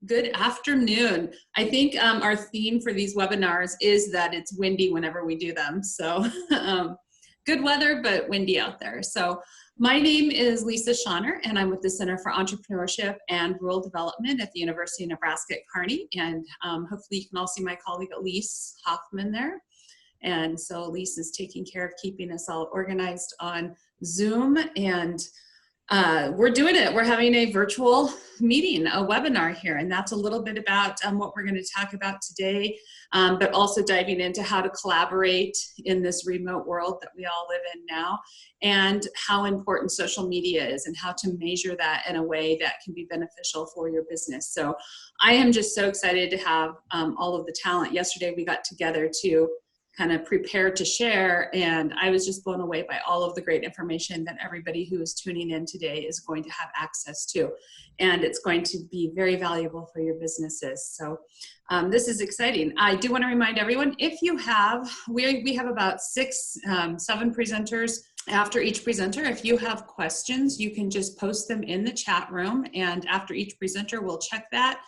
Good afternoon. I think our theme for these webinars is that it's windy whenever we do them. So good weather, but windy out there. So my name is Lisa Tschauner, and I'm with the Center for Entrepreneurship and Rural Development at the University of Nebraska at Kearney. And hopefully you can all see my colleague Elise Hoffman there. And so Elise is taking care of keeping us all organized on Zoom, and we're doing it. We're having a virtual meeting, a webinar here, and that's a little bit about what we're going to talk about today, but also diving into how to collaborate in this remote world that we all live in now, and how important social media is and how to measure that in a way that can be beneficial for your business. So I am just so excited to have all of the talent. Yesterday we got together to kind of prepared to share, and I was just blown away by all of the great information that everybody who is tuning in today is going to have access to, and it's going to be very valuable for your businesses. So this is exciting. I do want to remind everyone, if you have, we have about 7 presenters. After each presenter, if you have questions, you can just post them in the chat room, and after each presenter we'll check that.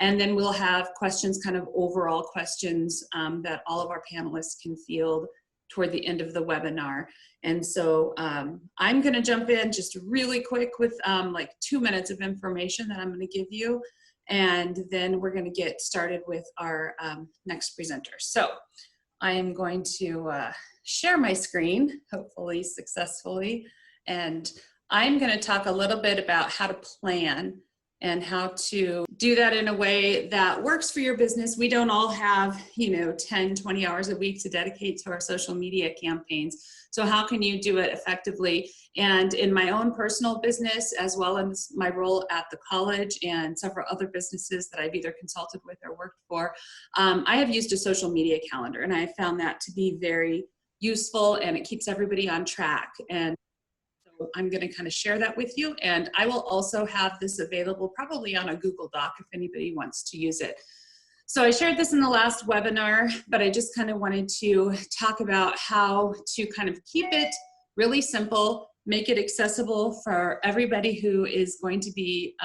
And then we'll have questions, kind of overall questions that all of our panelists can field toward the end of the webinar. And so I'm gonna jump in just really quick with like 2 minutes of information that I'm gonna give you. And then we're gonna get started with our next presenter. So I am going to share my screen, hopefully successfully. And I'm gonna talk a little bit about how to plan and how to do that in a way that works for your business. We don't all have, 10, 20 hours a week to dedicate to our social media campaigns. So how can you do it effectively? And in my own personal business, as well as my role at the college and several other businesses that I've either consulted with or worked for, I have used a social media calendar, and I found that to be very useful, and it keeps everybody on track. And I'm going to kind of share that with you, and I will also have this available probably on a Google Doc if anybody wants to use it. So I shared this in the last webinar, but I just kind of wanted to talk about how to kind of keep it really simple, make it accessible for everybody who is going to be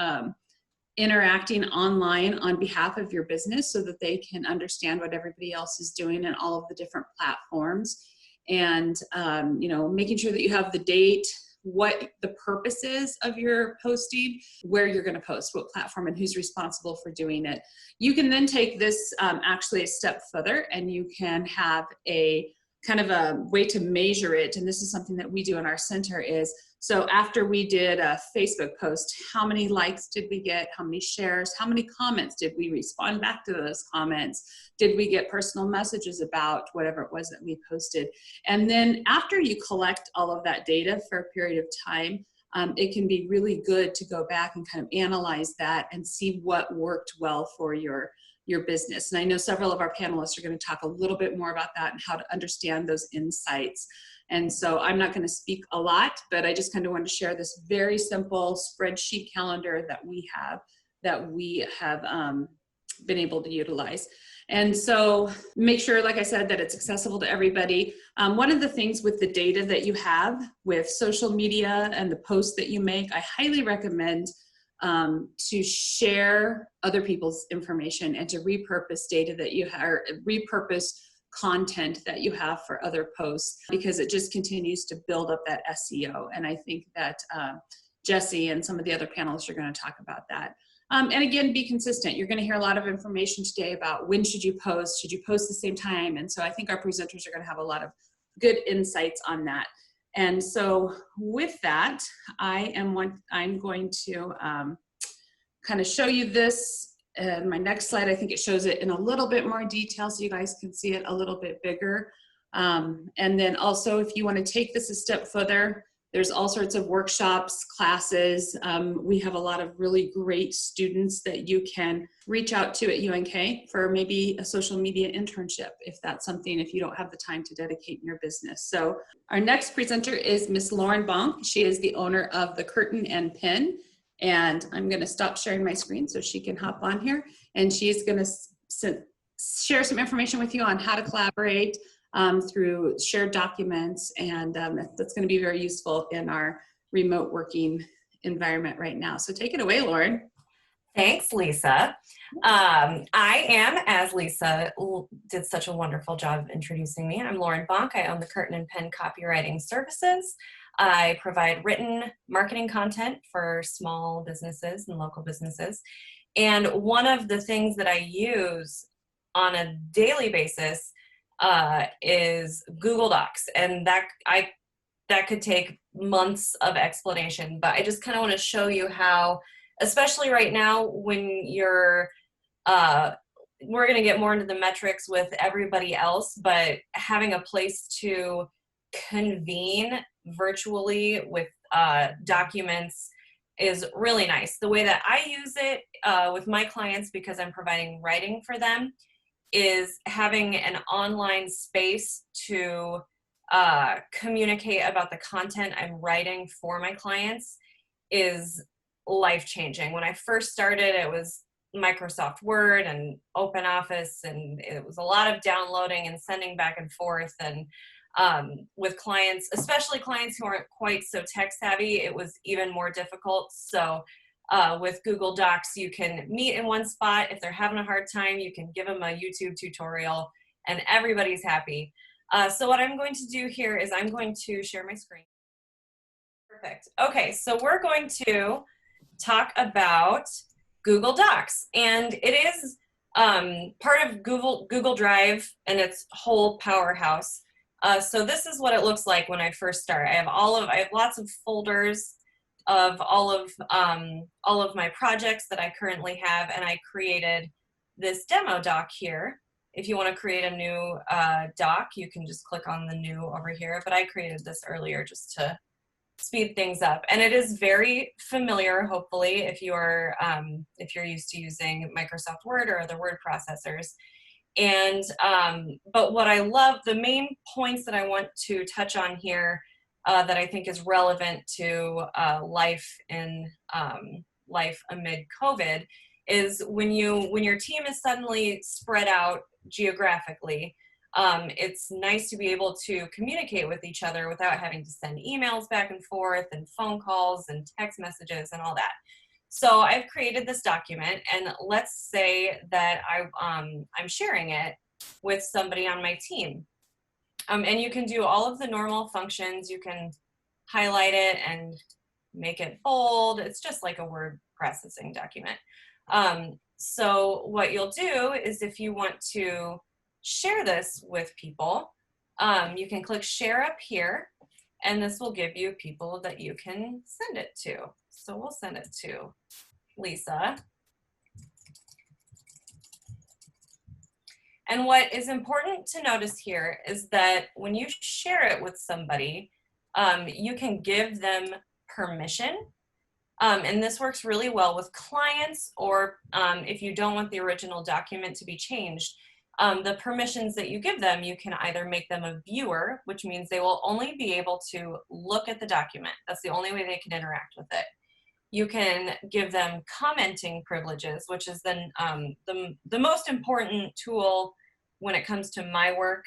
interacting online on behalf of your business, so that they can understand what everybody else is doing in all of the different platforms, and making sure that you have the date, what the purpose is of your posting, where you're going to post, what platform, and who's responsible for doing it. You can then take this actually a step further, and you can have a kind of a way to measure it. And this is something that we do in our center is, so after we did a Facebook post, how many likes did we get? How many shares? How many comments did we respond back to those comments? Did we get personal messages about whatever it was that we posted? And then after you collect all of that data for a period of time, it can be really good to go back and kind of analyze that and see what worked well for your business. And I know several of our panelists are going to talk a little bit more about that and how to understand those insights. And so I'm not going to speak a lot, but I just kind of wanted to share this very simple spreadsheet calendar that we have been able to utilize. And so make sure, like I said, that it's accessible to everybody. One of the things with the data that you have with social media and the posts that you make, I highly recommend to share other people's information and to repurpose data that you have, or repurpose content that you have for other posts, because it just continues to build up that SEO. And I think that Jessie and some of the other panelists are going to talk about that. And again, be consistent. You're going to hear a lot of information today about when should you post the same time. And so I think our presenters are going to have a lot of good insights on that. And so with that, I'm going to kind of show you this. And my next slide, I think it shows it in a little bit more detail so you guys can see it a little bit bigger. And then also, if you want to take this a step further, there's all sorts of workshops, classes. We have a lot of really great students that you can reach out to at UNK for maybe a social media internship, if that's something, if you don't have the time to dedicate in your business. So our next presenter is Miss Lauren Bonk. She is the owner of the Curtain and Pin. And I'm going to stop sharing my screen so she can hop on here. And she's going to share some information with you on how to collaborate through shared documents. And that's going to be very useful in our remote working environment right now. So take it away, Lauren. Thanks, Lisa. I am, as Lisa did such a wonderful job of introducing me, I'm Lauren Bonk. I own the Curtin and Pen Copywriting Services. I provide written marketing content for small businesses and local businesses. And one of the things that I use on a daily basis is Google Docs. And that could take months of explanation, but I just kind of want to show you how, especially right now when you're, we're going to get more into the metrics with everybody else, but having a place to convene virtually with documents is really nice. The way that I use it with my clients, because I'm providing writing for them, is having an online space to communicate about the content I'm writing for my clients is life-changing. When I first started, it was Microsoft Word and Open Office, and it was a lot of downloading and sending back and forth. And with clients, especially clients who aren't quite so tech savvy, it was even more difficult. So with Google Docs, you can meet in one spot. If they're having a hard time, you can give them a YouTube tutorial and everybody's happy. So what I'm going to do here is I'm going to share my screen. Perfect. Okay, so we're going to talk about Google Docs, and it is part of Google Drive and its whole powerhouse. So this is what it looks like when I first start. I have lots of folders of all of my projects that I currently have, and I created this demo doc here. If you want to create a new doc, you can just click on the new over here, but I created this earlier just to speed things up. And it is very familiar, hopefully, if you're used to using Microsoft Word or other word processors. And but what I love, the main points that I want to touch on here that I think is relevant to life amid COVID is when your team is suddenly spread out geographically, it's nice to be able to communicate with each other without having to send emails back and forth and phone calls and text messages and all that. So I've created this document, and let's say that I'm sharing it with somebody on my team. And you can do all of the normal functions. You can highlight it and make it bold. It's just like a word processing document. So what you'll do is, if you want to share this with people, you can click share up here, and this will give you people that you can send it to. So we'll send it to Lisa. And what is important to notice here is that when you share it with somebody, you can give them permission. And this works really well with clients, or if you don't want the original document to be changed, the permissions that you give them, you can either make them a viewer, which means they will only be able to look at the document. That's the only way they can interact with it. You can give them commenting privileges, which is then the most important tool when it comes to my work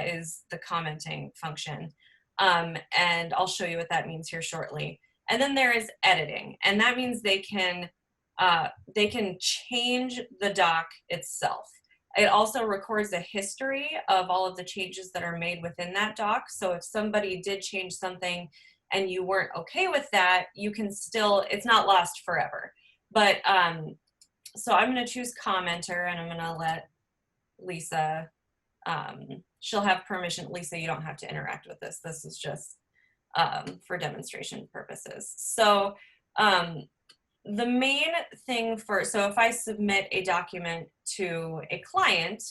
is the commenting function. And I'll show you what that means here shortly. And then there is editing, and that means they can change the doc itself. It also records a history of all of the changes that are made within that doc. So if somebody did change something and you weren't okay with that, you can still, it's not lost forever. But so I'm going to choose commenter, and I'm going to let Lisa, she'll have permission. Lisa, you don't have to interact with this. This is just for demonstration purposes. So the main thing so if I submit a document to a client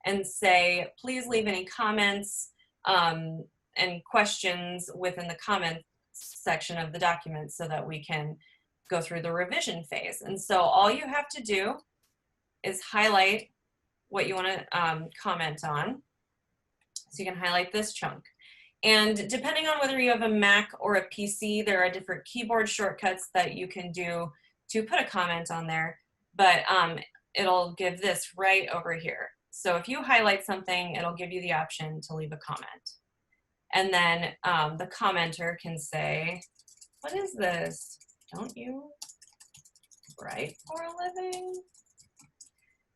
and say, please leave any comments and questions within the comment section of the document so that we can go through the revision phase. And so all you have to do is highlight what you want to comment on. So you can highlight this chunk. And depending on whether you have a Mac or a PC, there are different keyboard shortcuts that you can do to put a comment on there, but it'll give this right over here. So if you highlight something, it'll give you the option to leave a comment. And then the commenter can say, what is this? Don't you write for a living.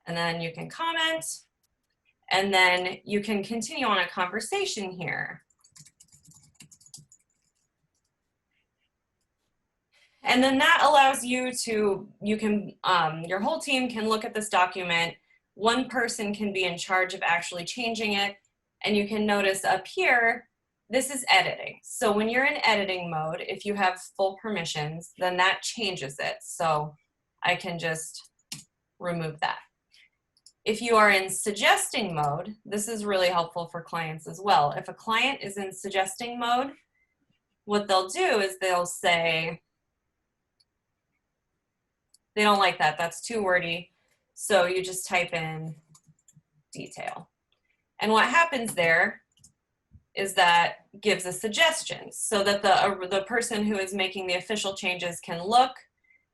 And then you can comment, and then you can continue on a conversation here. And then that allows you to, your whole team can look at this document. One person can be in charge of actually changing it. And you can notice up here, this is editing. So when you're in editing mode, if you have full permissions, then that changes it. So I can just remove that. If you are in suggesting mode, this is really helpful for clients as well. If a client is in suggesting mode, what they'll do is they'll say, they don't like that, that's too wordy. So you just type in detail. And what happens there is that gives a suggestion so that the person who is making the official changes can look,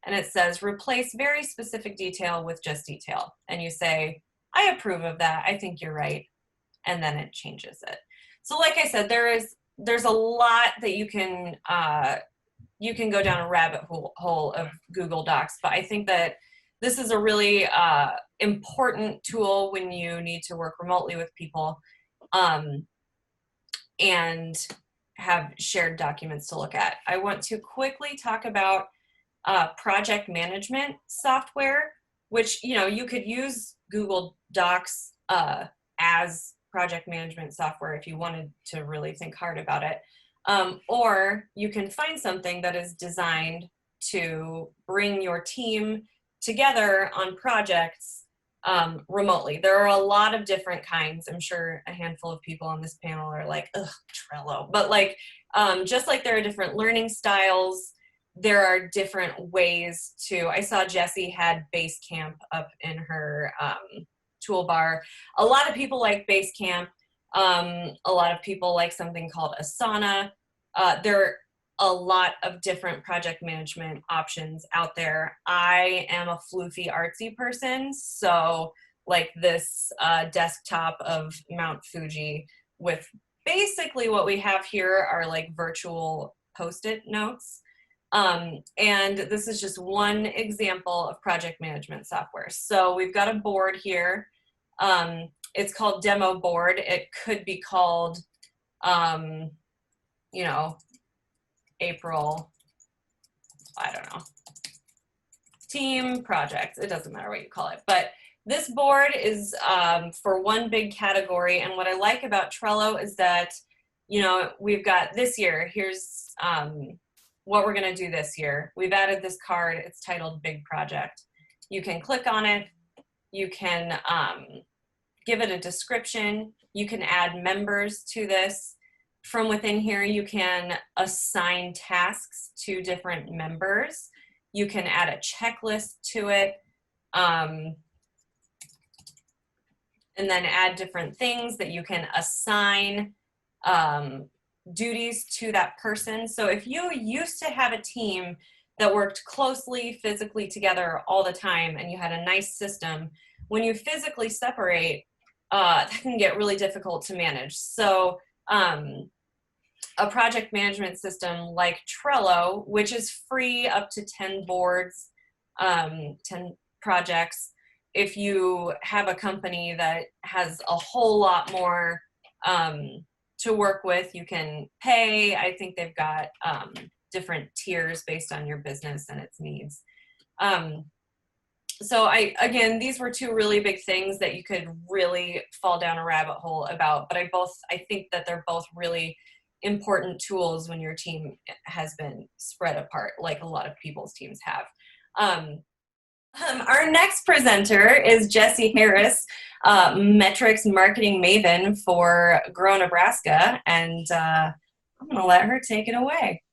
and it says replace very specific detail with just detail. And you say, I approve of that, I think you're right. And then it changes it. So like I said, there's a lot that you can go down a rabbit hole of Google Docs, but I think that this is a really important tool when you need to work remotely with people and have shared documents to look at. I want to quickly talk about project management software, which, you know, you could use Google Docs as project management software if you wanted to really think hard about it. Or you can find something that is designed to bring your team together on projects remotely. There are a lot of different kinds. I'm sure a handful of people on this panel are like, ugh, Trello. But like, just like there are different learning styles, there are different ways to, I saw Jessie had Basecamp up in her toolbar. A lot of people like Basecamp. A lot of people like something called Asana. There are a lot of different project management options out there. I am a floofy artsy person, so like this desktop of Mount Fuji with basically what we have here are like virtual Post-it notes. And this is just one example of project management software. So we've got a board here. It's called demo board. It could be called, you know, April, I don't know, team projects. It doesn't matter what you call it. But this board is for one big category. And what I like about Trello is that, you know, we've got this year, here's what we're going to do this year. We've added this card. It's titled Big Project. You can click on it. You can give it a description. You can add members to this. From within here, you can assign tasks to different members. You can add a checklist to it, and then add different things that you can assign duties to that person. So if you used to have a team that worked closely, physically together all the time, and you had a nice system, when you physically separate, that can get really difficult to manage. So a project management system like Trello, which is free up to 10 boards, 10 projects. If you have a company that has a whole lot more to work with, you can pay. I think they've got different tiers based on your business and its needs. So again, these were two really big things that you could really fall down a rabbit hole about, but I think that they're both really important tools when your team has been spread apart, like a lot of people's teams have. Our next presenter is Jessie Harris, metrics marketing maven for Grow Nebraska, and I'm gonna let her take it away.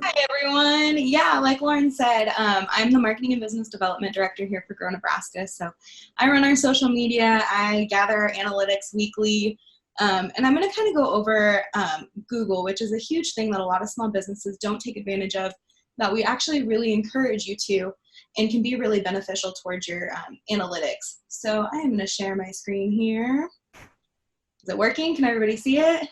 Hi everyone. Yeah, like Lauren said, I'm the Marketing and Business Development Director here for Grow Nebraska. So I run our social media, I gather our analytics weekly, and I'm going to kind of go over Google, which is a huge thing that a lot of small businesses don't take advantage of, that we actually really encourage you to, and can be really beneficial towards your analytics. So I am going to share my screen here. Is it working? Can everybody see it?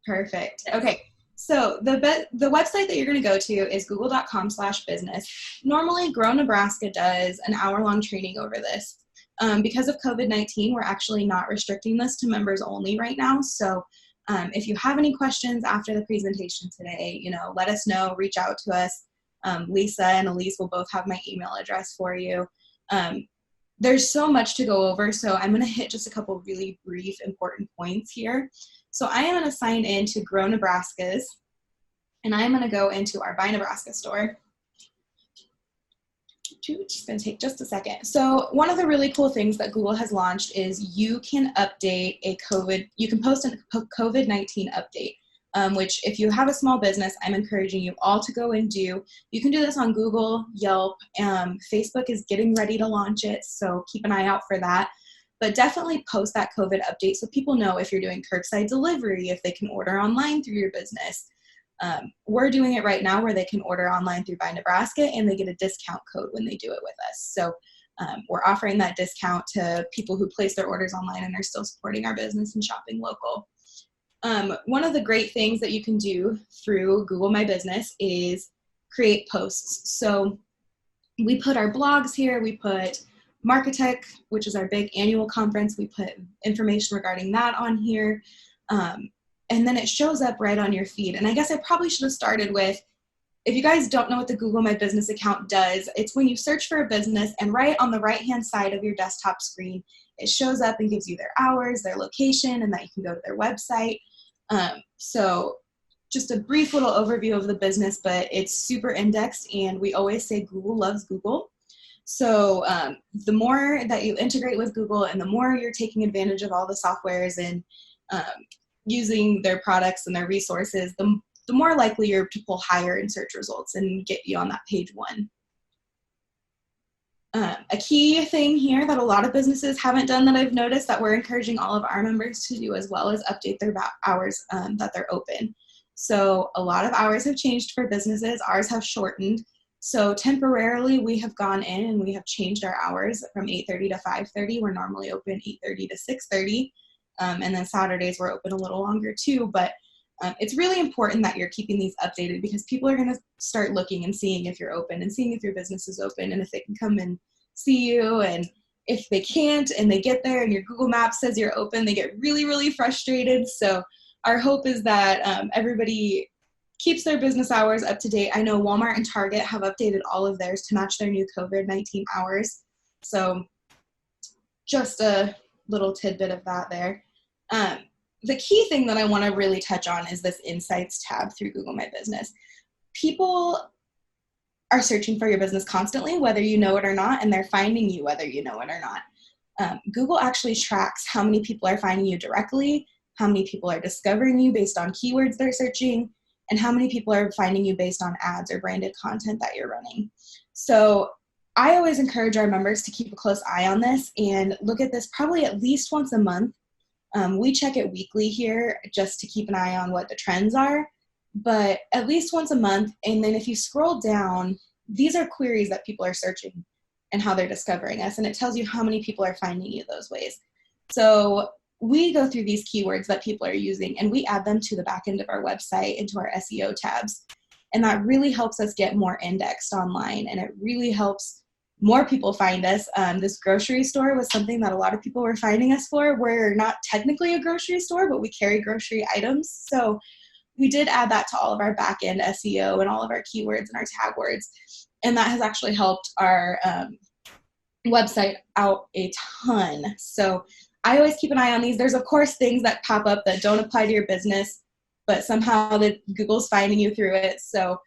Perfect. Okay. So the website that you're going to go to is google.com/business. Normally, Grow Nebraska does an hour-long training over this. Because of COVID-19, we're actually not restricting this to members only right now. So if you have any questions after the presentation today, let us know, reach out to us. Lisa and Elise will both have my email address for you. There's so much to go over, so I'm going to hit just a couple really brief, important points here. So I am going to sign in to Grow Nebraska's, and I'm going to go into our Buy Nebraska store. It's just going to take just a second. So one of the really cool things that Google has launched is you can update you can post a COVID-19 update, which if you have a small business, I'm encouraging you all to go and do. You can do this on Google, Yelp, Facebook is getting ready to launch it, so keep an eye out for that. But definitely post that COVID update so people know if you're doing curbside delivery, if they can order online through your business. We're doing it right now where they can order online through Buy Nebraska and they get a discount code when they do it with us. So we're offering that discount to people who place their orders online and are still supporting our business and shopping local. One of the great things that you can do through Google My Business is create posts. So we put our blogs here, we put Marketech, which is our big annual conference, we put information regarding that on here. And then it shows up right on your feed. And I guess I probably should have started with, if you guys don't know what the Google My Business account does, it's when you search for a business and right on the right-hand side of your desktop screen, it shows up and gives you their hours, their location, and that you can go to their website. So just a brief little overview of the business, but it's super indexed, and we always say Google loves Google. So the more that you integrate with Google and the more you're taking advantage of all the softwares and using their products and their resources, the more likely you're to pull higher in search results and get you on that page one. A key thing here that a lot of businesses haven't done that I've noticed that we're encouraging all of our members to do as well is update their hours that they're open. So a lot of hours have changed for businesses. Ours have shortened. So temporarily we have gone in and we have changed our hours from 8:30 to 5:30. We're normally open 8:30 to 6:30. And then Saturdays we're open a little longer too, but it's really important that you're keeping these updated because people are going to start looking and seeing if you're open and seeing if your business is open and if they can come and see you. And if they can't and they get there and your Google Maps says you're open, they get really, really frustrated. So our hope is that everybody keeps their business hours up to date. I know Walmart and Target have updated all of theirs to match their new COVID-19 hours. So just a little tidbit of that there. The key thing that I want to really touch on is this Insights tab through Google My Business. People are searching for your business constantly, whether you know it or not, and they're finding you whether you know it or not. Google actually tracks how many people are finding you directly, how many people are discovering you based on keywords they're searching, and how many people are finding you based on ads or branded content that you're running. So I always encourage our members to keep a close eye on this and look at this probably at least once a month. We check it weekly here just to keep an eye on what the trends are, but at least once a month. And then if you scroll down, these are queries that people are searching and how they're discovering us. And it tells you how many people are finding you those ways. So we go through these keywords that people are using and we add them to the back end of our website into our SEO tabs. And that really helps us get more indexed online, and it really helps more people find us. This grocery store was something that a lot of people were finding us for. We're not technically a grocery store, but we carry grocery items. So we did add that to all of our back-end SEO and all of our keywords and our tag words. And that has actually helped our website out a ton. So I always keep an eye on these. There's, of course, things that pop up that don't apply to your business, but somehow Google's finding you through it. So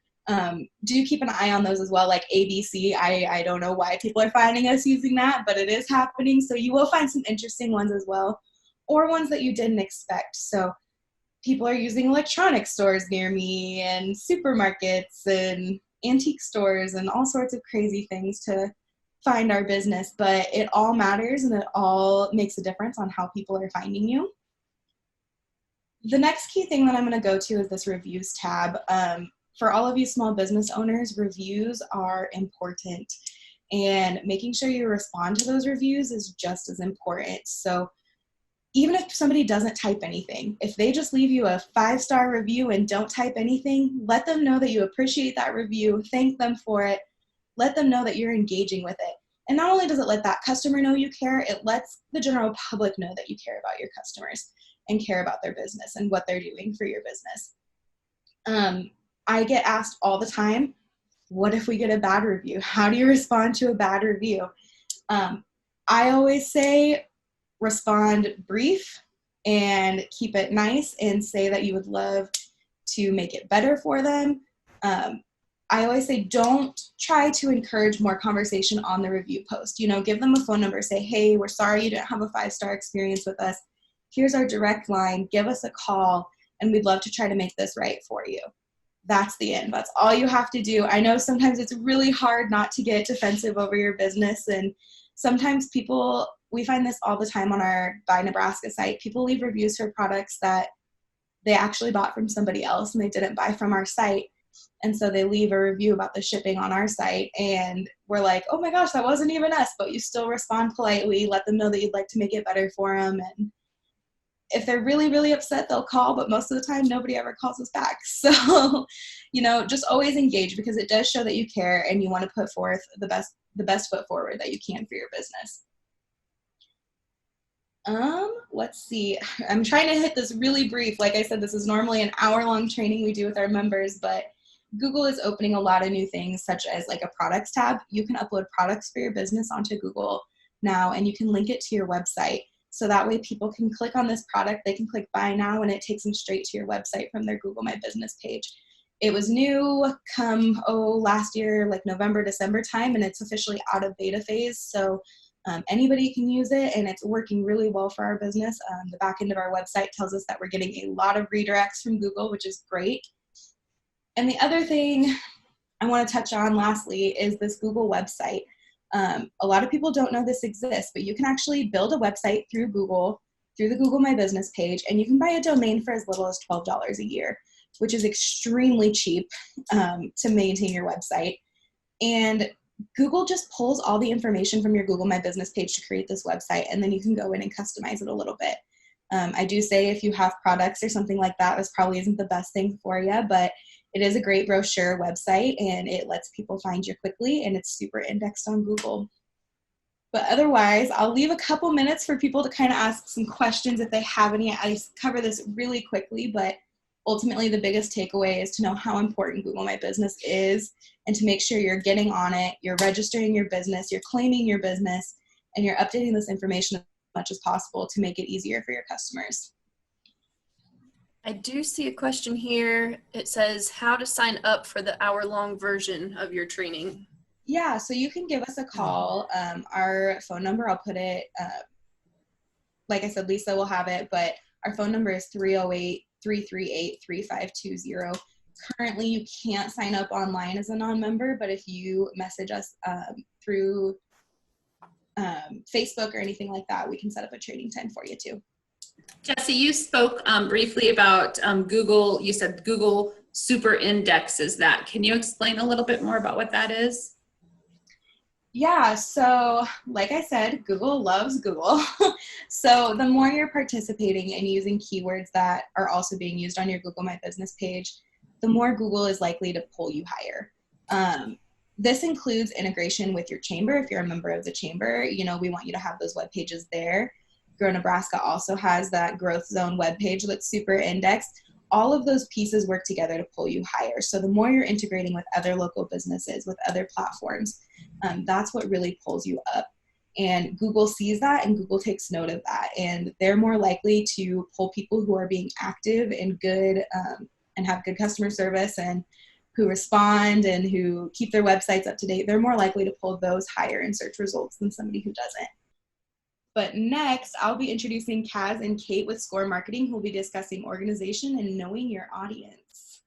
do keep an eye on those as well, like ABC. I don't know why people are finding us using that, but it is happening. So you will find some interesting ones as well, or ones that you didn't expect. So people are using electronic stores near me and supermarkets and antique stores and all sorts of crazy things to find our business, but it all matters and it all makes a difference on how people are finding you. The next key thing that I'm going to go to is this reviews tab. For all of you small business owners, reviews are important, and making sure you respond to those reviews is just as important. So even if somebody doesn't type anything, if they just leave you a 5-star review and don't type anything, let them know that you appreciate that review, thank them for it, let them know that you're engaging with it. And not only does it let that customer know you care, it lets the general public know that you care about your customers and care about their business and what they're doing for your business. I get asked all the time, what if we get a bad review? How do you respond to a bad review? I always say, respond brief and keep it nice and say that you would love to make it better for them. I always say, don't try to encourage more conversation on the review post. You know, give them a phone number, say, hey, we're sorry you didn't have a 5-star experience with us. Here's our direct line, give us a call, and we'd love to try to make this right for you. That's the end. That's all you have to do. I know sometimes it's really hard not to get defensive over your business, and sometimes people, we find this all the time on our Buy Nebraska site. People leave reviews for products that they actually bought from somebody else and they didn't buy from our site. And so they leave a review about the shipping on our site, and we're like, oh my gosh, that wasn't even us. But you still respond politely, let them know that you'd like to make it better for them. And if they're really, really upset, they'll call, but most of the time nobody ever calls us back. So, you know, just always engage, because it does show that you care and you want to put forth the best foot forward that you can for your business. Let's see. I'm trying to hit this really brief. Like I said, this is normally an hour-long training we do with our members, but Google is opening a lot of new things, such as like a products tab. You can upload products for your business onto Google now, and you can link it to your website. So that way people can click on this product, they can click buy now, and it takes them straight to your website from their Google My Business page. It was new come, last year, like November, December time, and it's officially out of beta phase. So anybody can use it, and it's working really well for our business. The back end of our website tells us that we're getting a lot of redirects from Google, which is great. And the other thing I want to touch on lastly is this Google website. A lot of people don't know this exists, but you can actually build a website through Google, through the Google My Business page, and you can buy a domain for as little as $12 a year, which is extremely cheap to maintain your website. And Google just pulls all the information from your Google My Business page to create this website, and then you can go in and customize it a little bit. I do say if you have products or something like that, this probably isn't the best thing for you, but it is a great brochure website, and it lets people find you quickly, and it's super indexed on Google. But otherwise, I'll leave a couple minutes for people to kind of ask some questions if they have any. I cover this really quickly, but ultimately the biggest takeaway is to know how important Google My Business is, and to make sure you're getting on it, you're registering your business, you're claiming your business, and you're updating this information as much as possible to make it easier for your customers. I do see a question here. It says how to sign up for the hour-long version of your training. Yeah, so you can give us a call. Our phone number, I'll put it, like I said, Lisa will have it, but our phone number is 308-338-3520. Currently, you can't sign up online as a non-member, but if you message us through Facebook or anything like that, we can set up a training time for you too. Jessie, you spoke briefly about Google. You said Google super indexes that. Can you explain a little bit more about what that is? Yeah, so like I said, Google loves Google. So the more you're participating and using keywords that are also being used on your Google My Business page, the more Google is likely to pull you higher. This includes integration with your chamber. If you're a member of the chamber, you know, we want you to have those web pages there. Grow Nebraska also has that growth zone webpage that's super indexed. All of those pieces work together to pull you higher. So the more you're integrating with other local businesses, with other platforms, that's what really pulls you up. And Google sees that, and Google takes note of that. And they're more likely to pull people who are being active and good and have good customer service and who respond and who keep their websites up to date. They're more likely to pull those higher in search results than somebody who doesn't. But next, I'll be introducing Kaz and Kate with Score Marketing, who will be discussing organization and knowing your audience.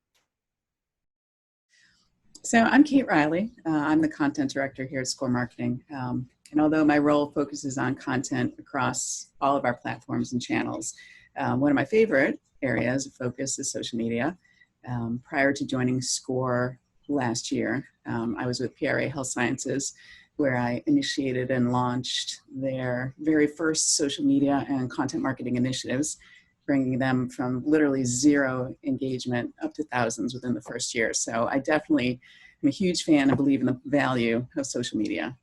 So I'm Kate Riley. I'm the content director here at Score Marketing. And although my role focuses on content across all of our platforms and channels, one of my favorite areas of focus is social media. Prior to joining Score last year, I was with PRA Health Sciences, where I initiated and launched their very first social media and content marketing initiatives, bringing them from literally zero engagement up to thousands within the first year. So I definitely am a huge fan and believe in the value of social media.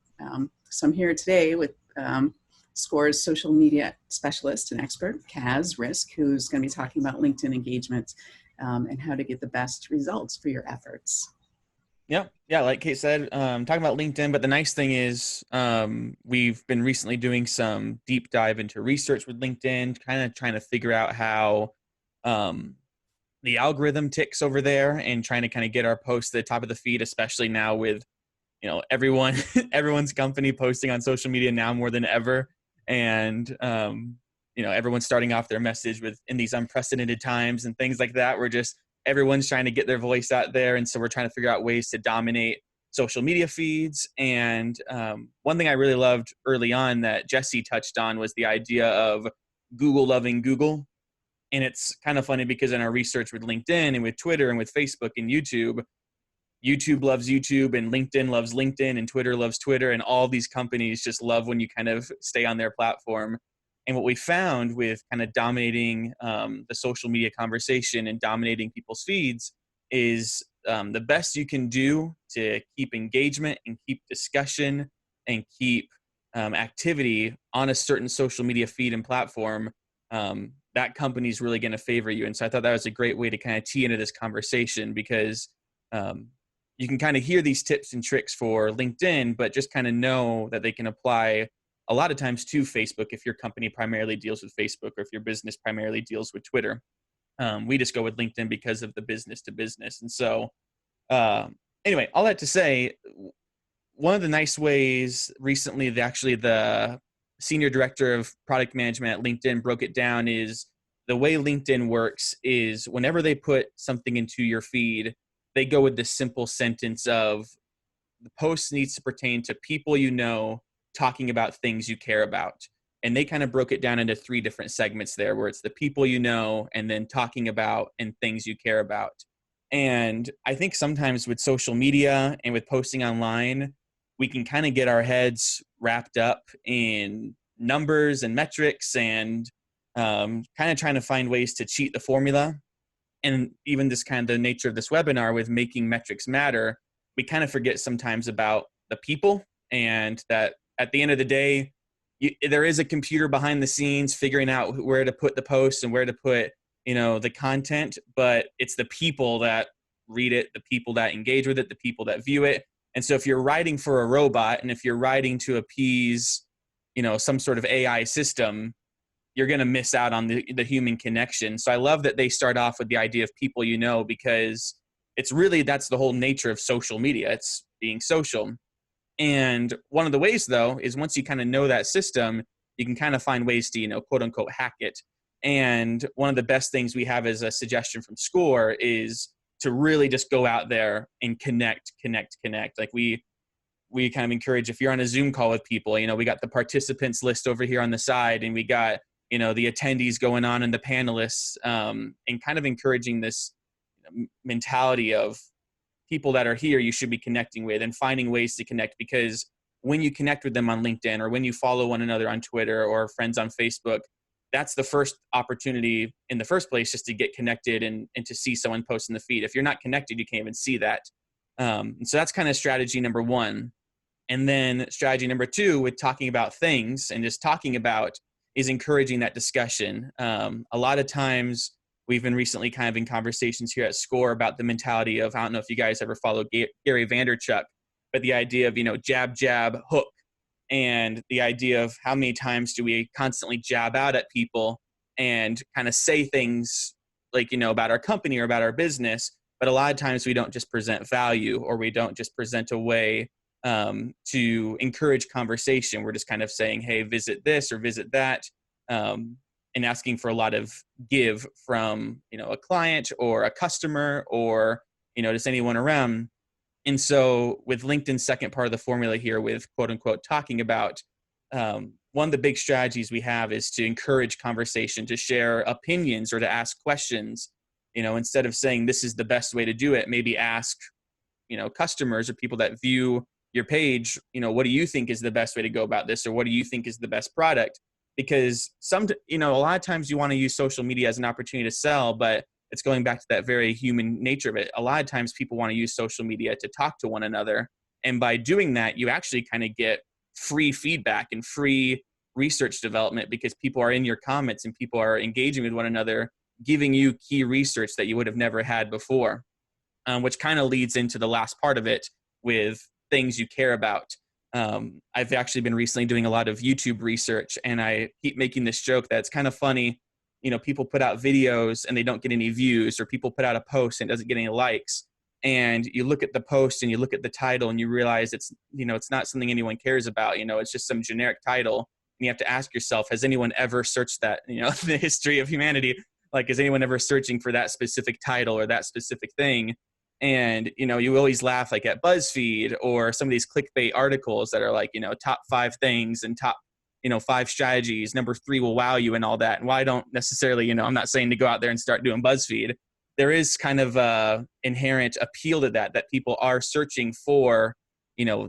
So I'm here today with SCOR's social media specialist and expert, Kaz Risk, who's going to be talking about LinkedIn engagement and how to get the best results for your efforts. Yeah, like Kate said, talking about LinkedIn, but the nice thing is we've been recently doing some deep dive into research with LinkedIn, kind of trying to figure out how the algorithm ticks over there and trying to kind of get our posts to the top of the feed, especially now with, everyone's company posting on social media now more than ever. And, everyone's starting off their message with in these unprecedented times and things like that. Everyone's trying to get their voice out there. And so we're trying to figure out ways to dominate social media feeds. And one thing I really loved early on that Jessie touched on was the idea of Google loving Google. And it's kind of funny because in our research with LinkedIn and with Twitter and with Facebook and YouTube loves YouTube and LinkedIn loves LinkedIn and Twitter loves Twitter. And all these companies just love when you kind of stay on their platform. And what we found with kind of dominating the social media conversation and dominating people's feeds is the best you can do to keep engagement and keep discussion and keep activity on a certain social media feed and platform, that company is really going to favor you. And so I thought that was a great way to kind of tee into this conversation because you can kind of hear these tips and tricks for LinkedIn, but just kind of know that they can apply a lot of times to Facebook if your company primarily deals with Facebook or if your business primarily deals with Twitter. We just go with LinkedIn because of the business to business. And so anyway, all that to say, one of the nice ways recently, the senior director of product management at LinkedIn broke it down is the way LinkedIn works is whenever they put something into your feed, they go with this simple sentence of the post needs to pertain to people you know talking about things you care about. And they kind of broke it down into 3 different segments there where it's the people you know and then talking about and things you care about. And I think sometimes with social media and with posting online, we can kind of get our heads wrapped up in numbers and metrics and kind of trying to find ways to cheat the formula. And even this kind of the nature of this webinar with making metrics matter, we kind of forget sometimes about the people and that at the end of the day, there is a computer behind the scenes figuring out where to put the posts and where to put, the content, but it's the people that read it, the people that engage with it, the people that view it. And so if you're writing for a robot and if you're writing to appease, some sort of AI system, you're going to miss out on the human connection. So I love that they start off with the idea of people because that's the whole nature of social media. It's being social. And one of the ways, though, is once you kind of know that system, you can kind of find ways to, quote unquote, hack it. And one of the best things we have as a suggestion from SCOR is to really just go out there and connect. Like we kind of encourage, if you're on a Zoom call with people, we got the participants list over here on the side and we got, the attendees going on and the panelists and kind of encouraging this mentality of people that are here you should be connecting with and finding ways to connect, because when you connect with them on LinkedIn or when you follow one another on Twitter or friends on Facebook, that's the first opportunity in the first place just to get connected and to see someone post in the feed. If you're not connected, you can't even see that. And so that's kind of strategy number 1. And then strategy number 2 with talking about things and just talking about is encouraging that discussion. A lot of times we've been recently kind of in conversations here at SCOR about the mentality of, I don't know if you guys ever follow Gary Vaynerchuk, but the idea of, jab, jab, hook, and the idea of how many times do we constantly jab out at people and kind of say things like, about our company or about our business, but a lot of times we don't just present value or we don't just present a way to encourage conversation. We're just kind of saying, hey, visit this or visit that. And asking for a lot of give from, a client or a customer or, just anyone around. And so with LinkedIn's second part of the formula here with quote unquote talking about, one of the big strategies we have is to encourage conversation, to share opinions or to ask questions, instead of saying this is the best way to do it, maybe ask, customers or people that view your page, what do you think is the best way to go about this? Or what do you think is the best product? Because a lot of times you want to use social media as an opportunity to sell, but it's going back to that very human nature of it. A lot of times people want to use social media to talk to one another. And by doing that, you actually kind of get free feedback and free research development, because people are in your comments and people are engaging with one another, giving you key research that you would have never had before, which kind of leads into the last part of it with things you care about. I've actually been recently doing a lot of YouTube research, and I keep making this joke that it's kind of funny. People put out videos and they don't get any views, or people put out a post and it doesn't get any likes. And you look at the post and you look at the title and you realize it's not something anyone cares about. It's just some generic title. And you have to ask yourself, has anyone ever searched that, the history of humanity? Like, is anyone ever searching for that specific title or that specific thing? And, you always laugh like at BuzzFeed or some of these clickbait articles that are like, top 5 things and top, 5 strategies, number 3 will wow you and all that. And while I don't necessarily, I'm not saying to go out there and start doing BuzzFeed, there is kind of a inherent appeal to that people are searching for,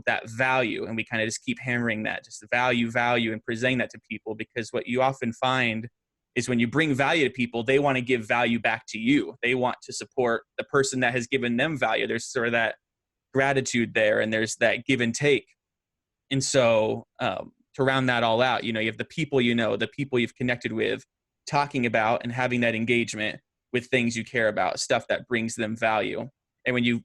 that value. And we kind of just keep hammering that, just value, and presenting that to people, because what you often find is when you bring value to people, they want to give value back to you. They want to support the person that has given them value. There's sort of that gratitude there, and there's that give and take. And so to round that all out, you have the people, the people you've connected with, talking about and having that engagement with things you care about, stuff that brings them value. And when you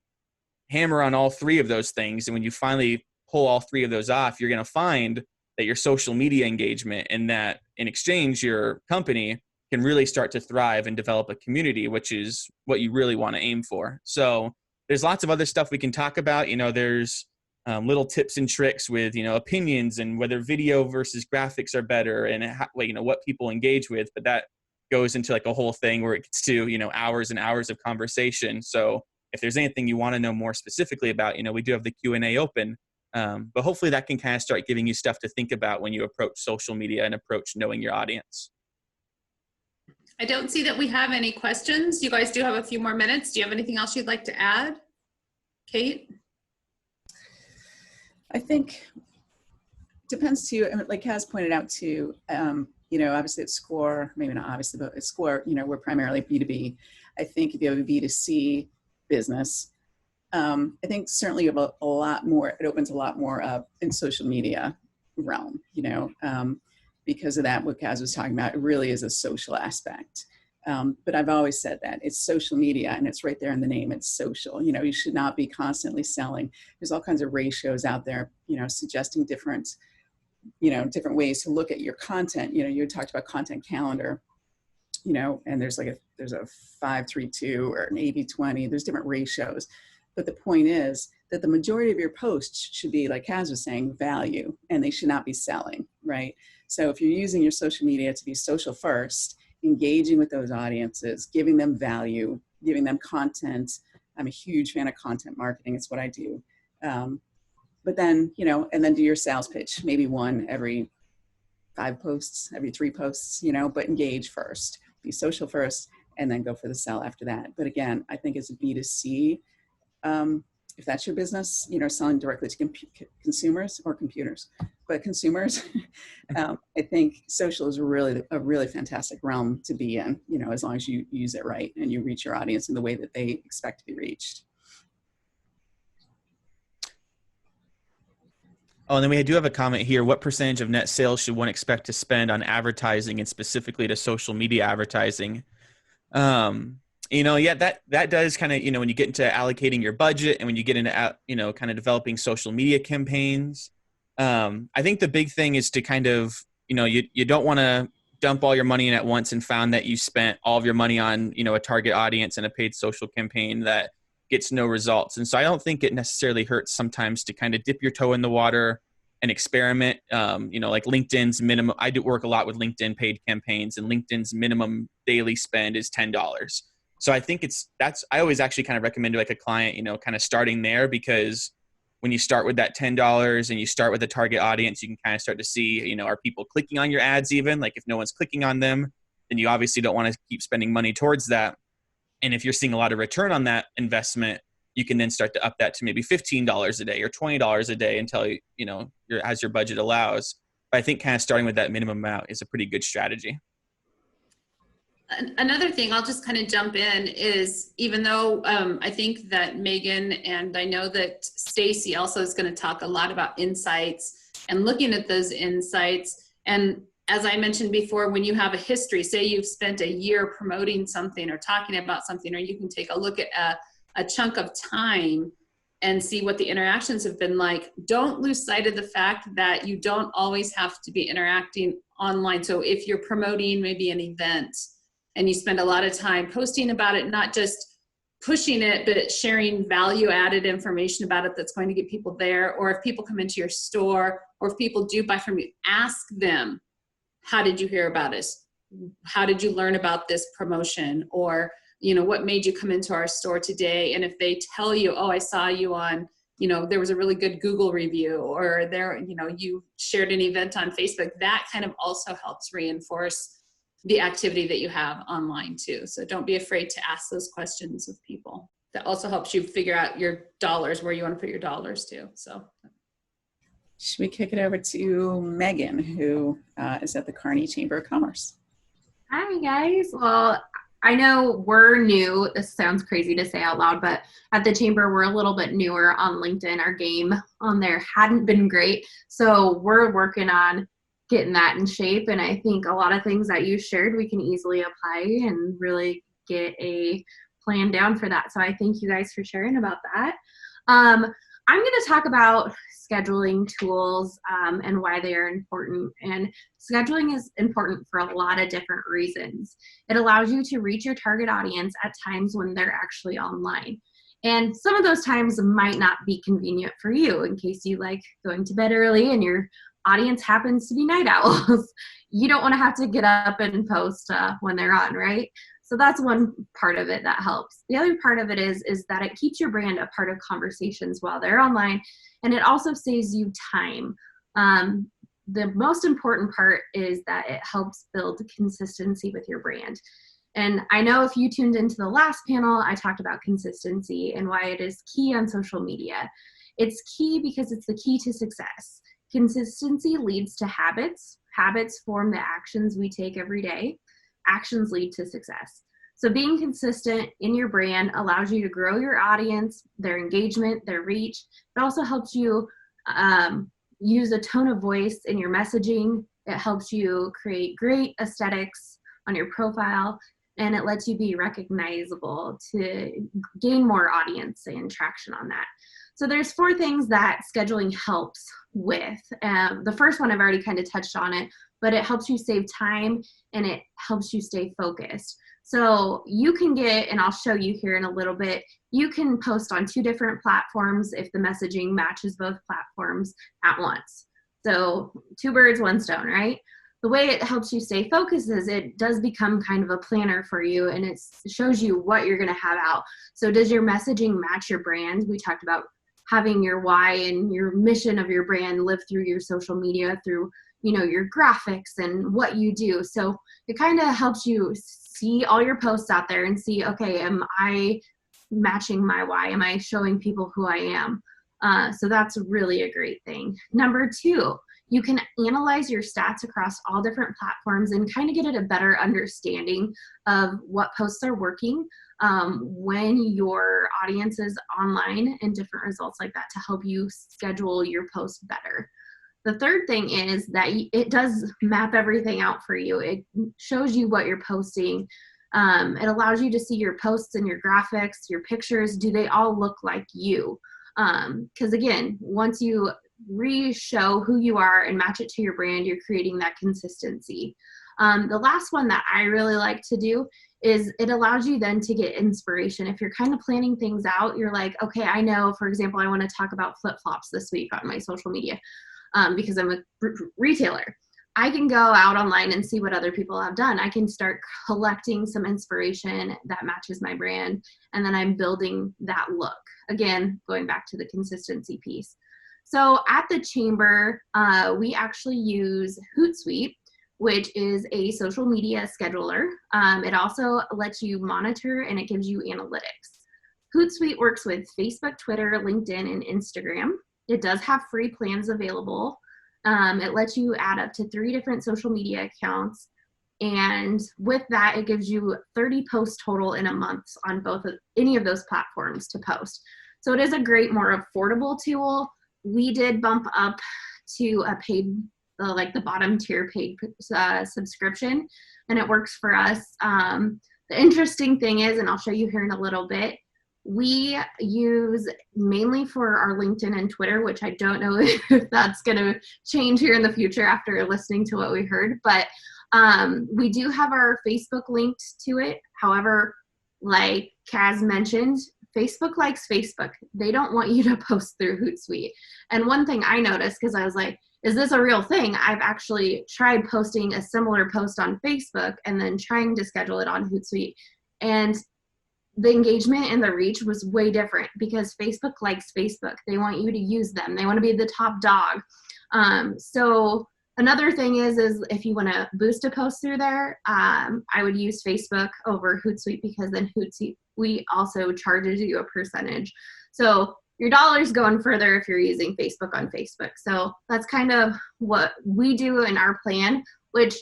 hammer on all 3 of those things, and when you finally pull all 3 of those off, you're going to find that your social media engagement, and that in exchange, your company can really start to thrive and develop a community, which is what you really want to aim for. So there's lots of other stuff we can talk about. There's little tips and tricks with, opinions and whether video versus graphics are better, and how, what people engage with. But that goes into like a whole thing where it gets to, hours and hours of conversation. So if there's anything you want to know more specifically about, we do have the Q&A open. But hopefully that can kind of start giving you stuff to think about when you approach social media and approach knowing your audience. I don't see that we have any questions. You guys do have a few more minutes. Do you have anything else you'd like to add? Kate? I think depends too, like Kaz pointed out too, obviously at SCORE, maybe not obviously, but at SCORE, we're primarily B2B. I think if you have a B2C business, I think certainly you have a lot more, it opens a lot more up in social media realm, because of that, what Kaz was talking about, it really is a social aspect. But I've always said that it's social media, and it's right there in the name, it's social. You should not be constantly selling. There's all kinds of ratios out there, suggesting different ways to look at your content. You talked about content calendar, and there's a 5-3-2 or an 80-20, there's different ratios. But the point is that the majority of your posts should be, like Kaz was saying, value, and they should not be selling, right? So if you're using your social media to be social first, engaging with those audiences, giving them value, giving them content. I'm a huge fan of content marketing. It's what I do. But then, and then do your sales pitch, maybe one every 5 posts, every 3 posts, but engage first, be social first, and then go for the sell after that. But again, I think as a B2C, if that's your business, selling directly to consumers or computers, but consumers, I think social is a really fantastic realm to be in, as long as you use it right and you reach your audience in the way that they expect to be reached. Oh, and then we do have a comment here. What percentage of net sales should one expect to spend on advertising, and specifically to social media advertising? That does kind of, when you get into allocating your budget and when you get into, kind of developing social media campaigns, I think the big thing is to kind of, you don't want to dump all your money in at once and found that you spent all of your money on, a target audience and a paid social campaign that gets no results. And so I don't think it necessarily hurts sometimes to kind of dip your toe in the water and experiment. Like LinkedIn's minimum, I do work a lot with LinkedIn paid campaigns, and LinkedIn's minimum daily spend is $10. So I think I always actually kind of recommend to like a client, kind of starting there, because when you start with that $10 and you start with a target audience, you can kind of start to see, are people clicking on your ads even? Like if no one's clicking on them, then you obviously don't want to keep spending money towards that. And if you're seeing a lot of return on that investment, you can then start to up that to maybe $15 a day or $20 a day until, you know, as your budget allows. But I think kind of starting with that minimum amount is a pretty good strategy. Another thing, I'll just kind of jump in, is even though I think that Megan and I know that Stacey also is going to talk a lot about insights and looking at those insights. And as I mentioned before, when you have a history, say you've spent a year promoting something or talking about something, or you can take a look at a chunk of time and see what the interactions have been like. Don't lose sight of the fact that you don't always have to be interacting online. So if you're promoting maybe an event and you spend a lot of time posting about it, not just pushing it, but sharing value added information about it that's going to get people there. Or if people come into your store, or if people do buy from you, ask them, how did you hear about us? How did you learn about this promotion? Or, you know, what made you come into our store today? And if they tell you, oh, I saw you on, you know, there was a really good Google review, or there, you know, you shared an event on Facebook, that kind of also helps reinforce the activity that you have online too. So don't be afraid to ask those questions of people. That also helps you figure out your dollars, where you want to put your dollars to. So should we kick it over to Megan, who is at the Kearney Chamber of Commerce? Hi, guys. Well, I know we're new. This sounds crazy to say out loud, but at the Chamber, we're a little bit newer on LinkedIn. Our game on there hadn't been great. So we're working on getting that in shape. And I think a lot of things that you shared, we can easily apply and really get a plan down for that. So I thank you guys for sharing about that. I'm going to talk about scheduling tools and why they are important. And scheduling is important for a lot of different reasons. It allows you to reach your target audience at times when they're actually online. And some of those times might not be convenient for you, in case you like going to bed early and your audience happens to be night owls. You don't want to have to get up and post when they're on, right? So that's one part of it that helps. The other part of it is that it keeps your brand a part of conversations while they're online, and it also saves you time. The most important part is that it helps build consistency with your brand. And I know if you tuned into the last panel, I talked about consistency and why it is key on social media. It's key because it's the key to success. Consistency leads to habits. Habits form the actions we take every day. Actions lead to success. So being consistent in your brand allows you to grow your audience, their engagement, their reach. It also helps you use a tone of voice in your messaging. It helps you create great aesthetics on your profile, and it lets you be recognizable to gain more audience and traction on that. So there's 4 things that scheduling helps with. The first one, I've already kind of touched on it, but it helps you save time and it helps you stay focused. So you can get, and I'll show you here in a little bit, you can post on 2 different platforms if the messaging matches both platforms at once. So 2 birds, 1 stone, right? The way it helps you stay focused is it does become kind of a planner for you, and it shows you what you're going to have out. So does your messaging match your brand? We talked about having your why and your mission of your brand live through your social media, through, you know, your graphics and what you do. So it kind of helps you see all your posts out there and see, okay, am I matching my why? Am I showing people who I am? So that's really a great thing. Number 2, you can analyze your stats across all different platforms and kind of get a better understanding of what posts are working when your audience is online, and different results like that to help you schedule your posts better. The third thing is that it does map everything out for you. It shows you what you're posting. It allows you to see your posts and your graphics, your pictures. Do they all look like you? Because again, once you re-show who you are and match it to your brand, you're creating that consistency. The last one that I really like to do is it allows you then to get inspiration. If you're kind of planning things out, you're like, okay, I know, for example, I want to talk about flip-flops this week on my social media because I'm a retailer. I can go out online and see what other people have done. I can start collecting some inspiration that matches my brand, and then I'm building that look. Again, going back to the consistency piece. So at the Chamber, we actually use Hootsuite, which is a social media scheduler. It also lets you monitor and it gives you analytics. Hootsuite works with Facebook, Twitter, LinkedIn, and Instagram. It does have free plans available. It lets you add up to 3 different social media accounts. And with that, it gives you 30 posts total in a month on any of those platforms to post. So it is a great, more affordable tool. We did bump up to a paid, like the bottom tier paid subscription, and it works for us. The interesting thing is, and I'll show you here in a little bit, we use mainly for our LinkedIn and Twitter, which I don't know if that's going to change here in the future after listening to what we heard, but we do have our Facebook linked to it. However, like Kaz mentioned, Facebook likes Facebook. They don't want you to post through Hootsuite. And one thing I noticed, because I was like, is this a real thing? I've actually tried posting a similar post on Facebook and then trying to schedule it on Hootsuite. And the engagement and the reach was way different because Facebook likes Facebook. They want you to use them. They want to be the top dog. So another thing is if you want to boost a post through there, I would use Facebook over Hootsuite because then Hootsuite also charges you a percentage. So your dollar's going further if you're using Facebook on Facebook. So that's kind of what we do in our plan, which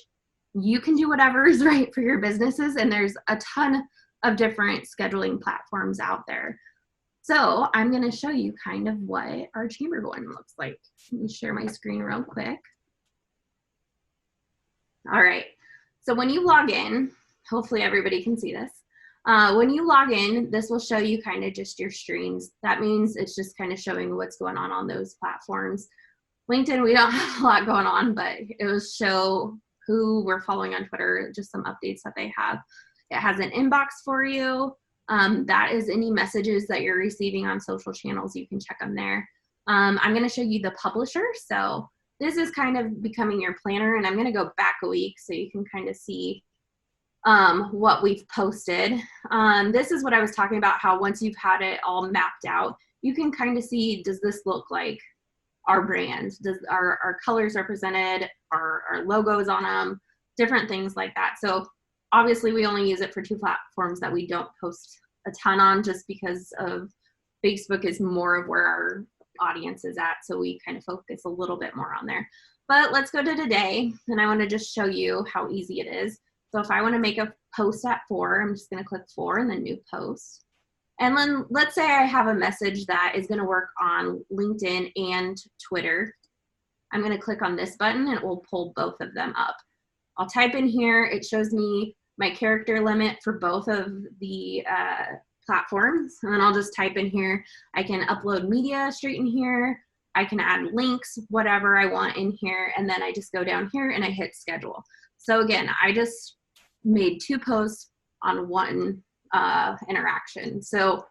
you can do whatever is right for your businesses. And there's a ton of different scheduling platforms out there. So I'm going to show you kind of what our chamber one looks like. Let me share my screen real quick. All right. So when you log in, hopefully everybody can see this. When you log in, this will show you kind of just your streams. That means it's just kind of showing what's going on those platforms. LinkedIn, we don't have a lot going on, but it will show who we're following on Twitter, just some updates that they have. It has an inbox for you. That is any messages that you're receiving on social channels. You can check them there. I'm going to show you the publisher. So this is kind of becoming your planner, and I'm going to go back a week so you can kind of see what we've posted. This is what I was talking about, how once you've had it all mapped out, you can kind of see, does this look like our brand? Does our colors represented, our logos on them, different things like that. So obviously we only use it for 2 platforms that we don't post a ton on, just because of Facebook is more of where our audience is at. So we kind of focus a little bit more on there. But let's go to today, and I want to just show you how easy it is. So if I want to make a post at 4, I'm just going to click 4 and then new post. And then let's say I have a message that is going to work on LinkedIn and Twitter. I'm going to click on this button and it will pull both of them up. I'll type in here. It shows me my character limit for both of the platforms. And then I'll just type in here. I can upload media straight in here. I can add links, whatever I want in here. And then I just go down here and I hit schedule. So again, I just made 2 posts on 1 interaction. So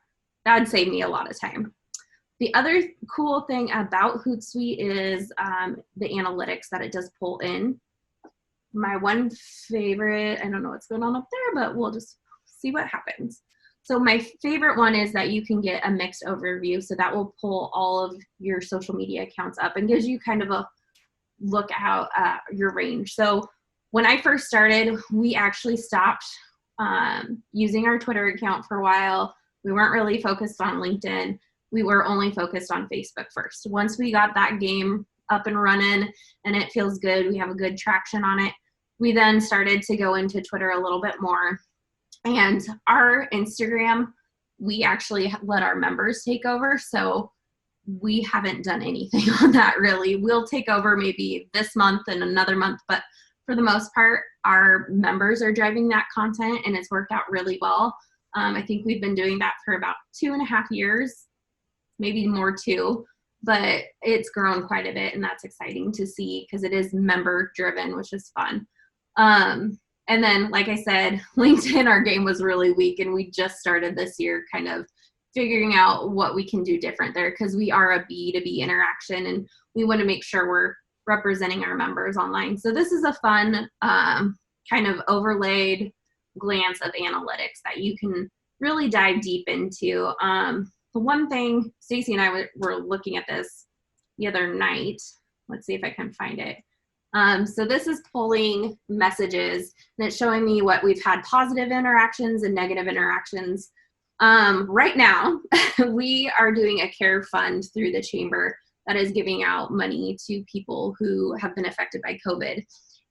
that would save me a lot of time. The other cool thing about Hootsuite is the analytics that it does pull in. My one favorite, I don't know what's going on up there, but we'll just see what happens. So my favorite one is that you can get a mixed overview. So that will pull all of your social media accounts up and gives you kind of a look out your range. So when I first started, we actually stopped using our Twitter account for a while. We weren't really focused on LinkedIn. We were only focused on Facebook first. Once we got that game up and running and it feels good, we have a good traction on it, we then started to go into Twitter a little bit more. And our Instagram, we actually let our members take over. So we haven't done anything on that really. We'll take over maybe this month and another month, but for the most part, our members are driving that content and it's worked out really well. I think we've been doing that for about 2.5 years, maybe more too, but it's grown quite a bit and that's exciting to see because it is member driven, which is fun. And then, like I said, LinkedIn, our game was really weak and we just started this year kind of figuring out what we can do different there because we are a B2B interaction and we want to make sure we're representing our members online. So this is a fun kind of overlaid glance of analytics that you can really dive deep into. The one thing, Stacey and I were looking at this the other night. Let's see if I can find it. So this is pulling messages and it's showing me what we've had positive interactions and negative interactions. Right now, we are doing a care fund through the chamber that is giving out money to people who have been affected by COVID.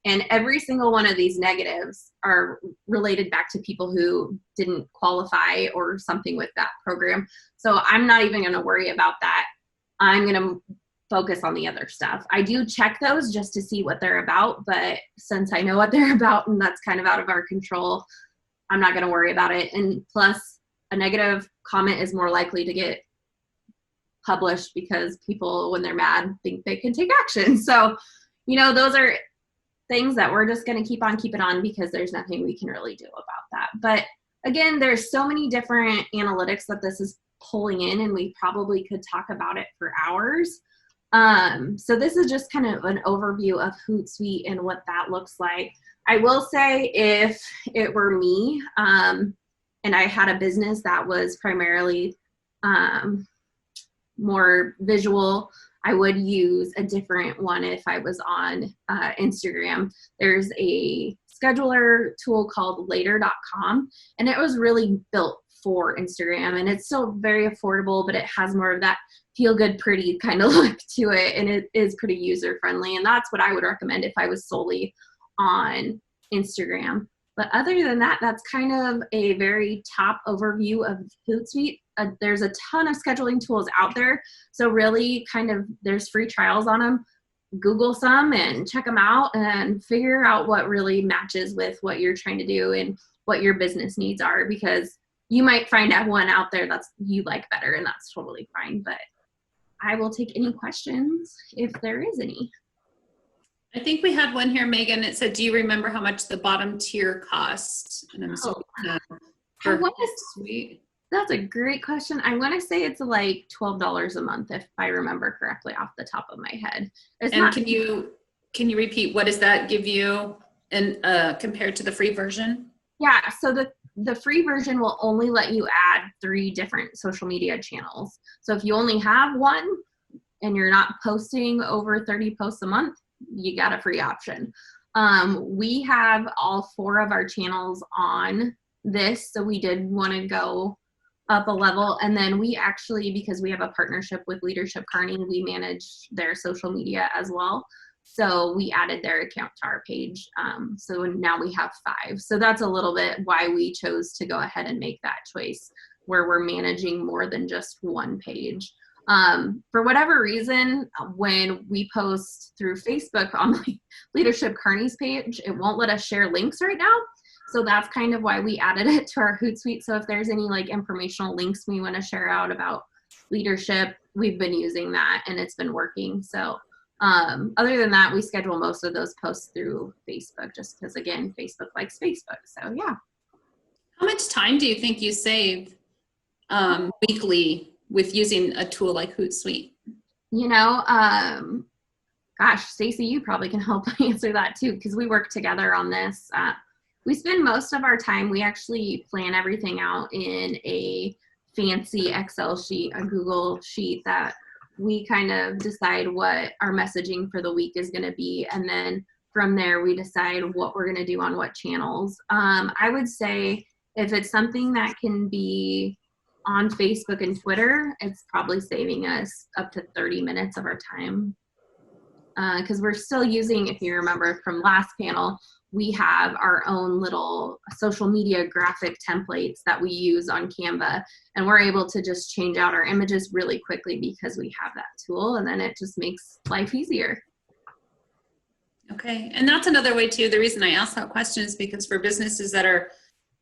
And every single one of these negatives are related back to people who didn't qualify or something with that program. So I'm not even going to worry about that. I'm going to focus on the other stuff. I do check those just to see what they're about, but since I know what they're about and that's kind of out of our control, I'm not going to worry about it. And plus, a negative comment is more likely to get published because people, when they're mad, think they can take action. So, those are things that we're just going to keep on keeping on because there's nothing we can really do about that. But again, there's so many different analytics that this is pulling in, and we probably could talk about it for hours. So this is just kind of an overview of Hootsuite and what that looks like. I will say, if it were me, and I had a business that was primarily more visual, I would use a different one if I was on Instagram. There's a scheduler tool called later.com, and it was really built for Instagram, and it's still very affordable, but it has more of that feel good, pretty kind of look to it, and it is pretty user friendly, and that's what I would recommend if I was solely on Instagram. But other than that, that's kind of a very top overview of Hootsuite. There's a ton of scheduling tools out there. So really there's free trials on them. Google some and check them out and figure out what really matches with what you're trying to do and what your business needs are, because you might find one out there that's you like better, and that's totally fine. But I will take any questions if there is any. I think we had one here, Megan. It said, do you remember how much the bottom tier costs? And I'm assuming for Hootsuite. That's a great question. I want to say it's like $12 a month, if I remember correctly off the top of my head. Can you repeat, what does that give you compared to the free version? Yeah, so the free version will only let you add 3 different social media channels. So if you only have one and you're not posting over 30 posts a month, you got a free option. We have all 4 of our channels on this, so we did want to go up a level. And then we actually, because we have a partnership with Kearney, we manage their social media as well. So we added their account to our page. So now we have 5. So that's a little bit why we chose to go ahead and make that choice, where we're managing more than just one page. For whatever reason, when we post through Facebook on Kearney's page, it won't let us share links right now. So that's kind of why we added it to our Hootsuite. So if there's any informational links we want to share out about leadership, we've been using that and it's been working. So other than that, we schedule most of those posts through Facebook, just because, again, Facebook likes Facebook. So yeah. How much time do you think you save weekly with using a tool like Hootsuite? Gosh, Stacey, you probably can help answer that too, because we work together on this. We spend most of our time, we actually plan everything out in a fancy Excel sheet, a Google sheet that we kind of decide what our messaging for the week is going to be. And then from there, we decide what we're going to do on what channels. I would say if it's something that can be on Facebook and Twitter, it's probably saving us up to 30 minutes of our time. Because we're still using, if you remember from last panel, we have our own little social media graphic templates that we use on Canva, and we're able to just change out our images really quickly because we have that tool, and then it just makes life easier. Okay, and that's another way too. The reason I asked that question is because for businesses that are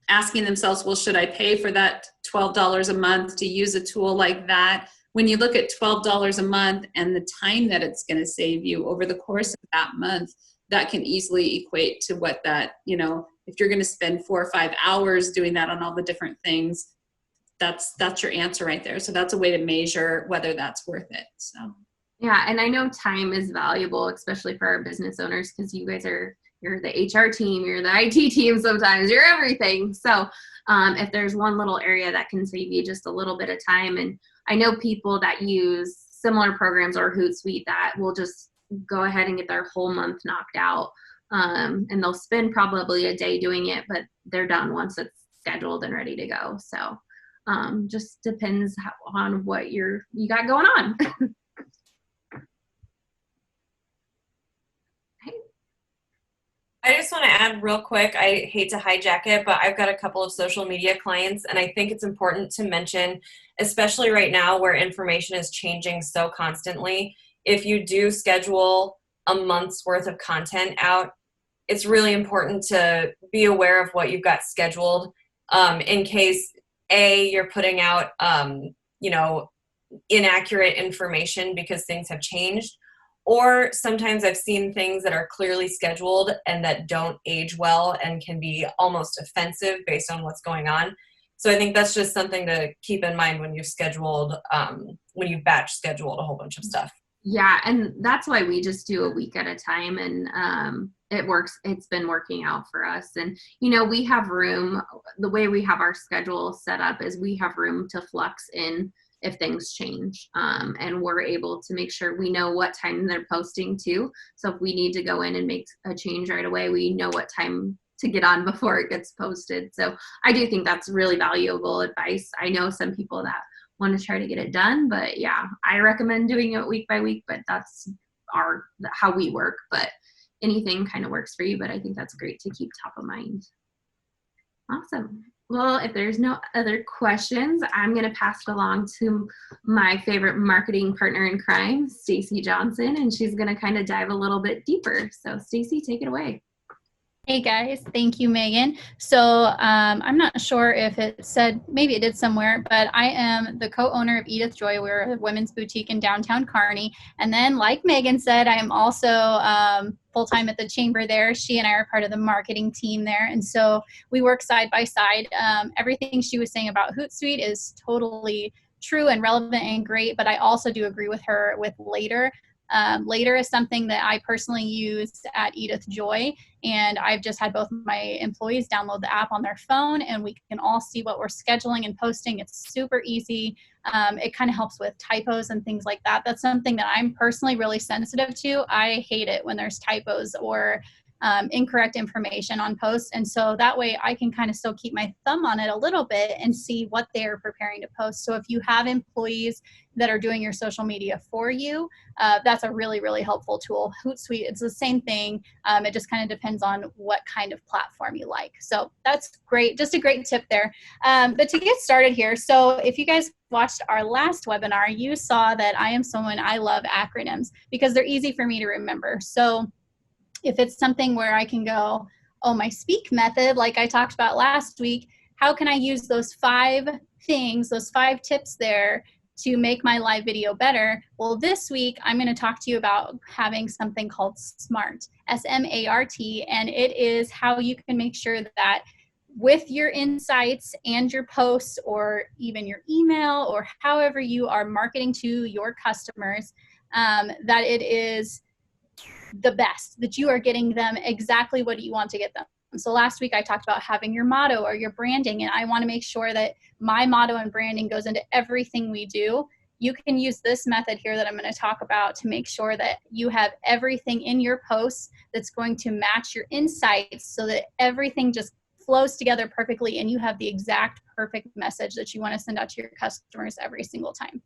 asking themselves, well, should I pay for that $12 a month to use a tool like that? When you look at $12 a month and the time that it's going to save you over the course of that month, that can easily equate to what that, if you're going to spend 4 or 5 hours doing that on all the different things, that's your answer right there. So that's a way to measure whether that's worth it. So yeah, and I know time is valuable, especially for our business owners, because you guys you're the HR team, you're the IT team, sometimes you're everything. So if there's one little area that can save you just a little bit of time, and I know people that use similar programs or Hootsuite that will just go ahead and get their whole month knocked out, and they'll spend probably a day doing it, but they're done once it's scheduled and ready to go. So Just depends on what you got going on. I just want to add real quick, I hate to hijack it, but I've got a couple of social media clients, and I think it's important to mention, especially right now where information is changing so constantly, if you do schedule a month's worth of content out, it's really important to be aware of what you've got scheduled, in case you're putting out inaccurate information because things have changed, or sometimes I've seen things that are clearly scheduled and that don't age well and can be almost offensive based on what's going on. So I think that's just something to keep in mind when you've batch scheduled a whole bunch of stuff. Yeah, and that's why we just do a week at a time, and it works. It's been working out for us. And, we have room. The way we have our schedule set up is we have room to flux in if things change. And we're able to make sure we know what time they're posting too. So if we need to go in and make a change right away, we know what time to get on before it gets posted. So I do think that's really valuable advice. I know some people that want to try to get it done, but yeah, I recommend doing it week by week, but that's how we work. But anything kind of works for you, but I think that's great to keep top of mind. Awesome. Well, if there's no other questions, I'm going to pass it along to my favorite marketing partner in crime, Stacey Johnson, and she's going to kind of dive a little bit deeper. So Stacey, take it away. Hey guys, thank you, Megan. So I'm not sure if it said, maybe it did somewhere, but I am the co-owner of Edith Joy. We're a women's boutique in downtown Kearney. And then like Megan said, I am also full-time at the chamber there. She and I are part of the marketing team there. And so we work side by side. Everything she was saying about Hootsuite is totally true and relevant and great, but I also do agree with her with Later. Later is something that I personally use at Edith Joy, and I've just had both of my employees download the app on their phone, and we can all see what we're scheduling and posting. It's super easy. It kind of helps with typos and things like that. That's something that I'm personally really sensitive to. I hate it when there's typos or incorrect information on posts, and so that way I can kind of still keep my thumb on it a little bit and see what they're preparing to post. So if you have employees that are doing your social media for you, that's a really, really helpful tool. Hootsuite, it's the same thing. It just kind of depends on what kind of platform you like. So that's great, just a great tip there. But to get started here, so if you guys watched our last webinar, you saw that I love acronyms because they're easy for me to remember. So if it's something where I can go, oh, my speak method, like I talked about last week, how can I use those 5 things, those 5 tips there to make my live video better? Well, this week, I'm going to talk to you about having something called SMART, S-M-A-R-T, and it is how you can make sure that with your insights and your posts or even your email or however you are marketing to your customers, that it is the best, that you are getting them exactly what you want to get them. So last week I talked about having your motto or your branding, and I want to make sure that my motto and branding goes into everything we do. You can use this method here that I'm going to talk about to make sure that you have everything in your posts that's going to match your insights so that everything just flows together perfectly and you have the exact perfect message that you want to send out to your customers every single time.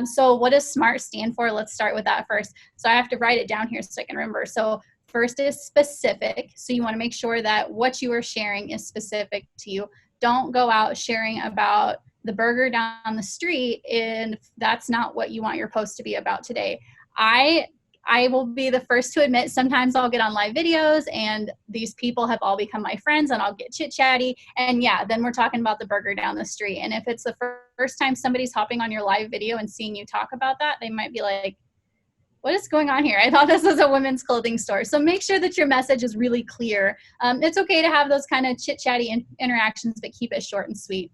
So what does SMART stand for? Let's start with that first. So I have to write it down here so I can remember. So first is specific. So you want to make sure that what you are sharing is specific to you. Don't go out sharing about the burger down the street, and that's not what you want your post to be about today. I will be the first to admit sometimes I'll get on live videos and these people have all become my friends and I'll get chit chatty, and yeah, then we're talking about the burger down the street. And if it's the first time somebody's hopping on your live video and seeing you talk about that, they might be like, what is going on here? I thought this was a women's clothing store. So make sure that your message is really clear. It's okay to have those kind of chit chatty interactions, but keep it short and sweet.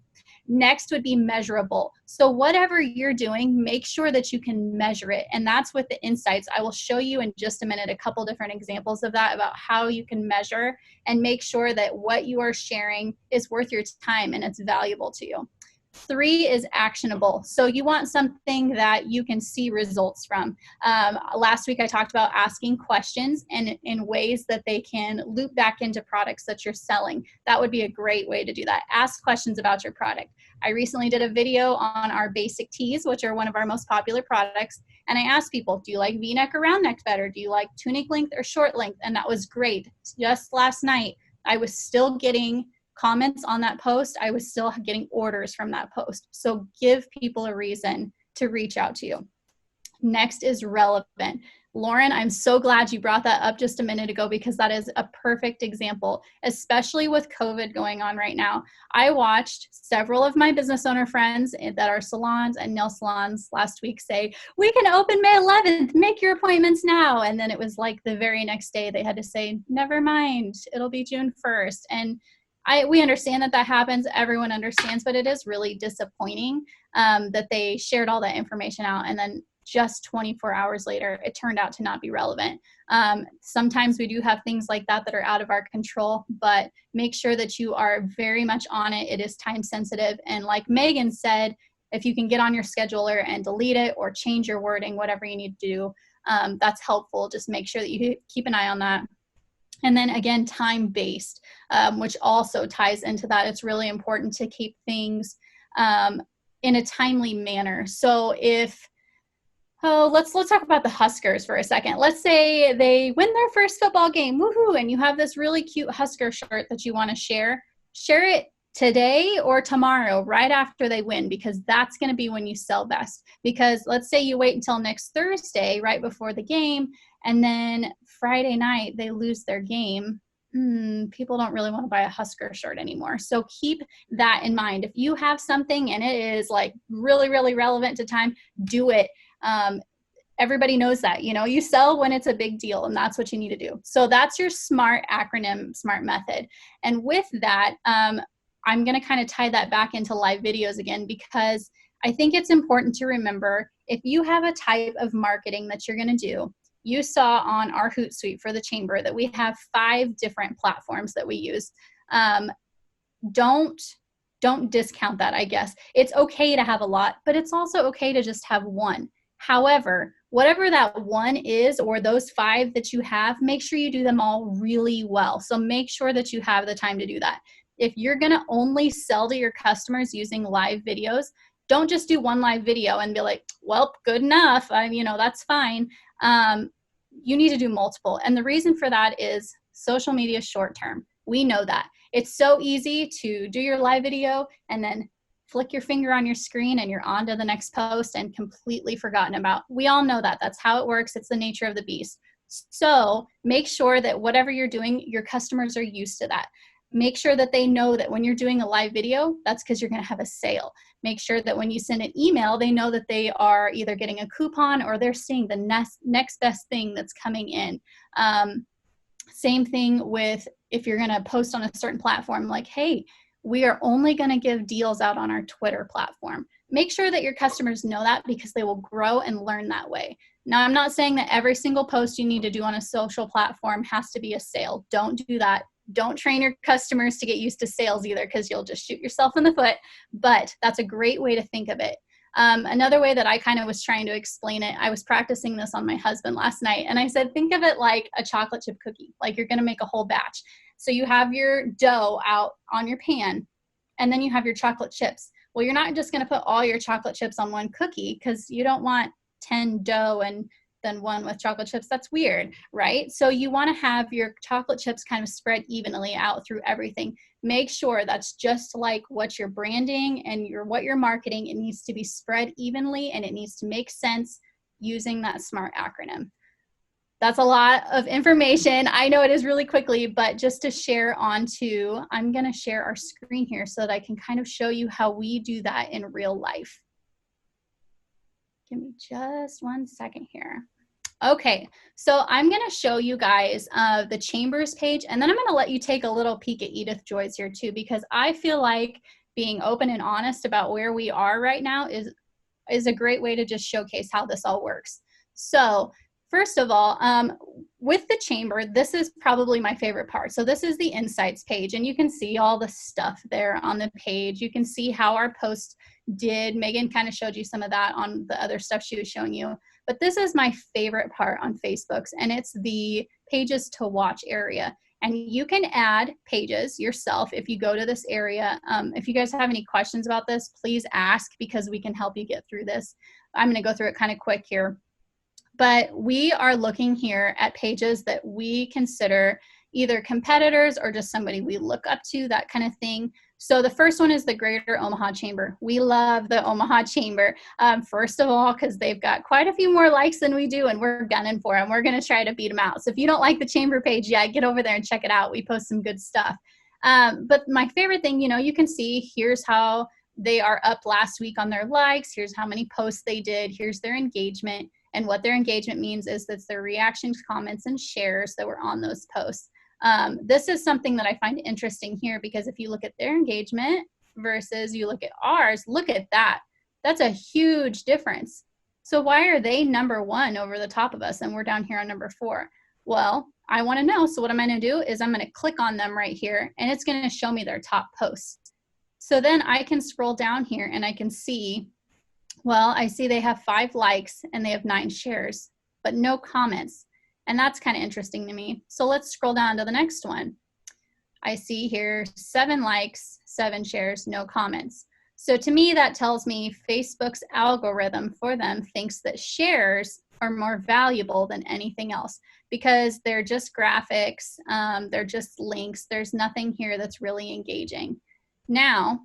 Next would be measurable. So whatever you're doing, make sure that you can measure it. And that's with the insights. I will show you in just a minute a couple different examples of that, about how you can measure and make sure that what you are sharing is worth your time and it's valuable to you. 3 is actionable. So you want something that you can see results from. Last week I talked about asking questions and in ways that they can loop back into products that you're selling. That would be a great way to do that. Ask questions about your product. I recently did a video on our basic tees, which are one of our most popular products. And I asked people, do you like V-neck or round neck better? Do you like tunic length or short length? And that was great. Just last night, I was still getting comments on that post. I was still getting orders from that post. So give people a reason to reach out to you. Next is relevant. Lauren, I'm so glad you brought that up just a minute ago because that is a perfect example, especially with COVID going on right now. I watched several of my business owner friends that are salons and nail salons last week say, we can open May 11th, make your appointments now. And then it was like the very next day they had to say, never mind, it'll be June 1st. And we understand that happens. Everyone understands, but it is really disappointing that they shared all that information out and then just 24 hours later, it turned out to not be relevant. Sometimes we do have things like that are out of our control, but make sure that you are very much on it. It is time sensitive. And like Megan said, if you can get on your scheduler and delete it or change your wording, whatever you need to do, that's helpful. Just make sure that you keep an eye on that. And then again, time-based, which also ties into that. It's really important to keep things in a timely manner. So let's talk about the Huskers for a second. Let's say they win their first football game, woohoo, and you have this really cute Husker shirt that you want to share. Share it today or tomorrow, right after they win, because that's going to be when you sell best. Because let's say you wait until next Thursday, right before the game, and then Friday night they lose their game. People don't really want to buy a Husker shirt anymore. So keep that in mind. If you have something and it is like really, really relevant to time, do it. Everybody knows that, you sell when it's a big deal, and that's what you need to do. So that's your SMART acronym, SMART method. And with that, I'm going to kind of tie that back into live videos again, because I think it's important to remember if you have a type of marketing that you're going to do. You saw on our Hootsuite for the chamber that we have 5 different platforms that we use. Don't discount that, I guess. It's okay to have a lot, but it's also okay to just have one. However, whatever that one is, or those 5 that you have, make sure you do them all really well. So make sure that you have the time to do that. If you're going to only sell to your customers using live videos, don't just do one live video and be like, well, good enough. That's fine. You need to do multiple. And the reason for that is social media short term. We know that. It's so easy to do your live video and then flick your finger on your screen and you're on to the next post and completely forgotten about. We all know that. That's how it works. It's the nature of the beast. So make sure that whatever you're doing, your customers are used to that. Make sure that they know that when you're doing a live video, that's because you're going to have a sale. Make sure that when you send an email, they know that they are either getting a coupon or they're seeing the next best thing that's coming in. Same thing with if you're going to post on a certain platform, like, hey, we are only going to give deals out on our Twitter platform. Make sure that your customers know that, because they will grow and learn that way. Now, I'm not saying that every single post you need to do on a social platform has to be a sale. Don't do that. Don't train your customers to get used to sales either, because you'll just shoot yourself in the foot. But that's a great way to think of it. Another way that I kind of was trying to explain it, I was practicing this on my husband last night, and I said, think of it like a chocolate chip cookie, like you're going to make a whole batch. So you have your dough out on your pan, and then you have your chocolate chips. Well, you're not just going to put all your chocolate chips on one cookie, because you don't want 10 dough and then one with chocolate chips. That's weird, right? So you want to have your chocolate chips kind of spread evenly out through everything. Make sure that's just like what you're branding and what you're marketing. It needs to be spread evenly, and it needs to make sense using that SMART acronym. That's a lot of information. I know it is really quickly, but just to share onto, I'm going to share our screen here so that I can kind of show you how we do that in real life. Give me just one second here. Okay, so I'm going to show you guys the Chambers page, and then I'm going to let you take a little peek at Edith Joy's here too, because I feel like being open and honest about where we are right now is a great way to just showcase how this all works. So first of all, with the chamber, this is probably my favorite part. So this is the insights page, and you can see all the stuff there on the page. You can see how our post did. Megan kind of showed you some of that on the other stuff she was showing you. But this is my favorite part on Facebook's, and it's the pages to watch area. And you can add pages yourself if you go to this area. If you guys have any questions about this, please ask, because we can help you get through this. I'm going to go through it kind of quick here. But we are looking here at pages that we consider either competitors or just somebody we look up to, that kind of thing. So the first one is the Greater Omaha Chamber. We love the Omaha Chamber, first of all, because they've got quite a few more likes than we do, and we're gunning for them. We're going to try to beat them out. So if you don't like the chamber page yet, get over there and check it out. We post some good stuff. But my favorite thing, you can see here's how they are up last week on their likes. Here's how many posts they did. Here's their engagement. And what their engagement means is that's their reactions, comments, and shares that were on those posts. This is something that I find interesting here, because if you look at their engagement versus you look at ours, look at that. That's a huge difference. So why are they number one over the top of us and we're down here on number 4? Well, I want to know. So what I'm going to do is I'm going to click on them right here, and it's going to show me their top posts. So then I can scroll down here and I can see, well, I see they have 5 likes and they have 9 shares, but no comments. And that's kind of interesting to me. So let's scroll down to the next one. I see here 7 likes, 7 shares, no comments. So to me, that tells me Facebook's algorithm for them thinks that shares are more valuable than anything else, because they're just graphics, they're just links. There's nothing here that's really engaging. Now,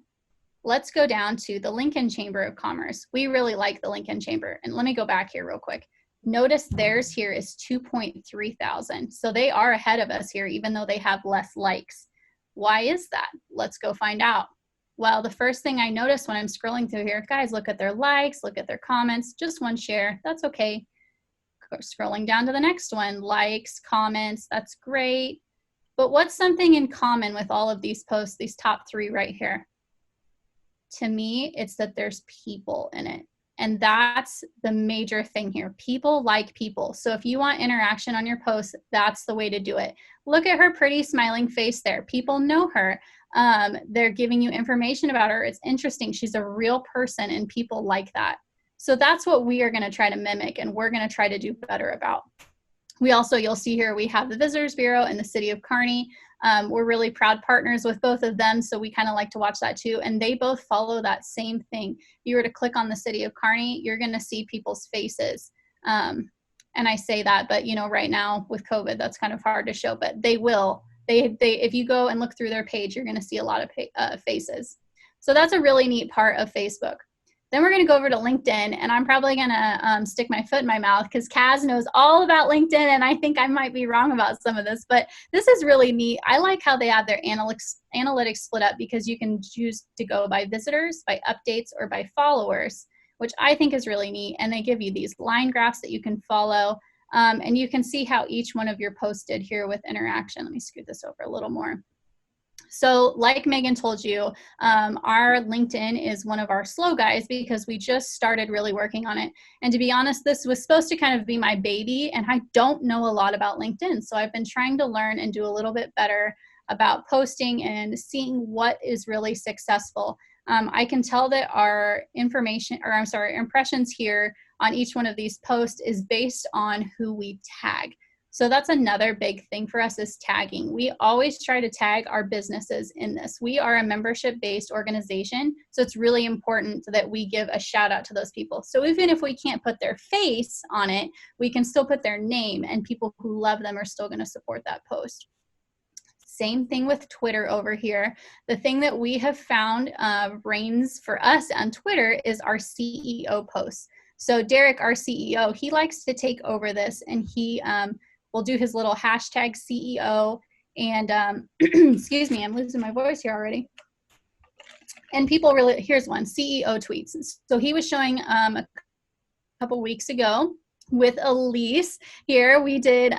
let's go down to the Lincoln Chamber of Commerce. We really like the Lincoln Chamber. And let me go back here real quick. Notice theirs here is 2.3 thousand. So they are ahead of us here, even though they have less likes. Why is that? Let's go find out. Well, the first thing I notice when I'm scrolling through here, guys, look at their likes, look at their comments, just 1 share. That's okay. Scrolling down to the next one, likes, comments, that's great. But what's something in common with all of these posts, these top 3 right here? To me, it's that there's people in it. And that's the major thing here. People like people. So if you want interaction on your posts, that's the way to do it. Look at her pretty smiling face there. People know her. They're giving you information about her. It's interesting. She's a real person, and people like that. So that's what we are going to try to mimic, and we're going to try to do better about. We also, you'll see here, we have the Visitors Bureau and the City of Kearney. We're really proud partners with both of them, so we kind of like to watch that too. And they both follow that same thing. If you were to click on the City of Kearney, you're going to see people's faces. And I say that, but right now with COVID, that's kind of hard to show, but they will. If you go and look through their page, you're going to see a lot of faces. So that's a really neat part of Facebook. Then we're going to go over to LinkedIn, and I'm probably going to stick my foot in my mouth because Kaz knows all about LinkedIn, and I think I might be wrong about some of this, but this is really neat. I like how they have their analytics split up, because you can choose to go by visitors, by updates, or by followers, which I think is really neat. And they give you these line graphs that you can follow, and you can see how each one of your posts did here with interaction. Let me scoot this over a little more. So like Megan told you, our LinkedIn is one of our slow guys, because we just started really working on it. And to be honest, this was supposed to kind of be my baby, and I don't know a lot about LinkedIn. So I've been trying to learn and do a little bit better about posting and seeing what is really successful. I can tell that our impressions here on each one of these posts is based on who we tag. So that's another big thing for us, is tagging. We always try to tag our businesses in this. We are a membership-based organization, so it's really important that we give a shout out to those people. So even if we can't put their face on it, we can still put their name, and people who love them are still going to support that post. Same thing with Twitter over here. The thing that we have found reigns for us on Twitter is our CEO posts. So Derek, our CEO, he likes to take over this, and he will do his little hashtag CEO, and excuse me, I'm losing my voice here already. And people really, here's one, CEO tweets. So he was showing a couple weeks ago with Elise here, we did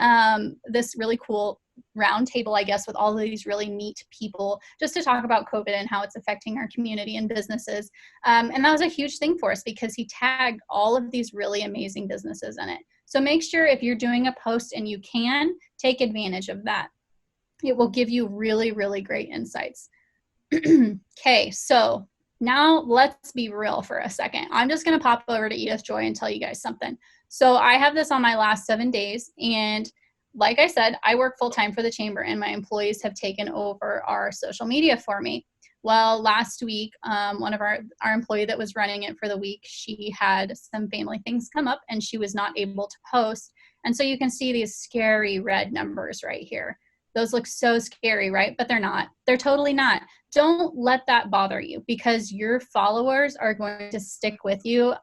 this really cool round table, I guess, with all of these really neat people, just to talk about COVID and how it's affecting our community and businesses. And that was a huge thing for us, because he tagged all of these really amazing businesses in it. So make sure if you're doing a post and you can, take advantage of that. It will give you really, really great insights. Okay, so now let's be real for a second. I'm just going to pop over to Edith Joy and tell you guys something. So I have this on my last 7 days, and like I said, I work full-time for the chamber, and my employees have taken over our social media for me. Well, last week, one of our employee that was running it for the week, she had some family things come up and she was not able to post. And so you can see these scary red numbers right here. Those look so scary, right? But they're not. They're totally not. Don't let that bother you, because your followers are going to stick with you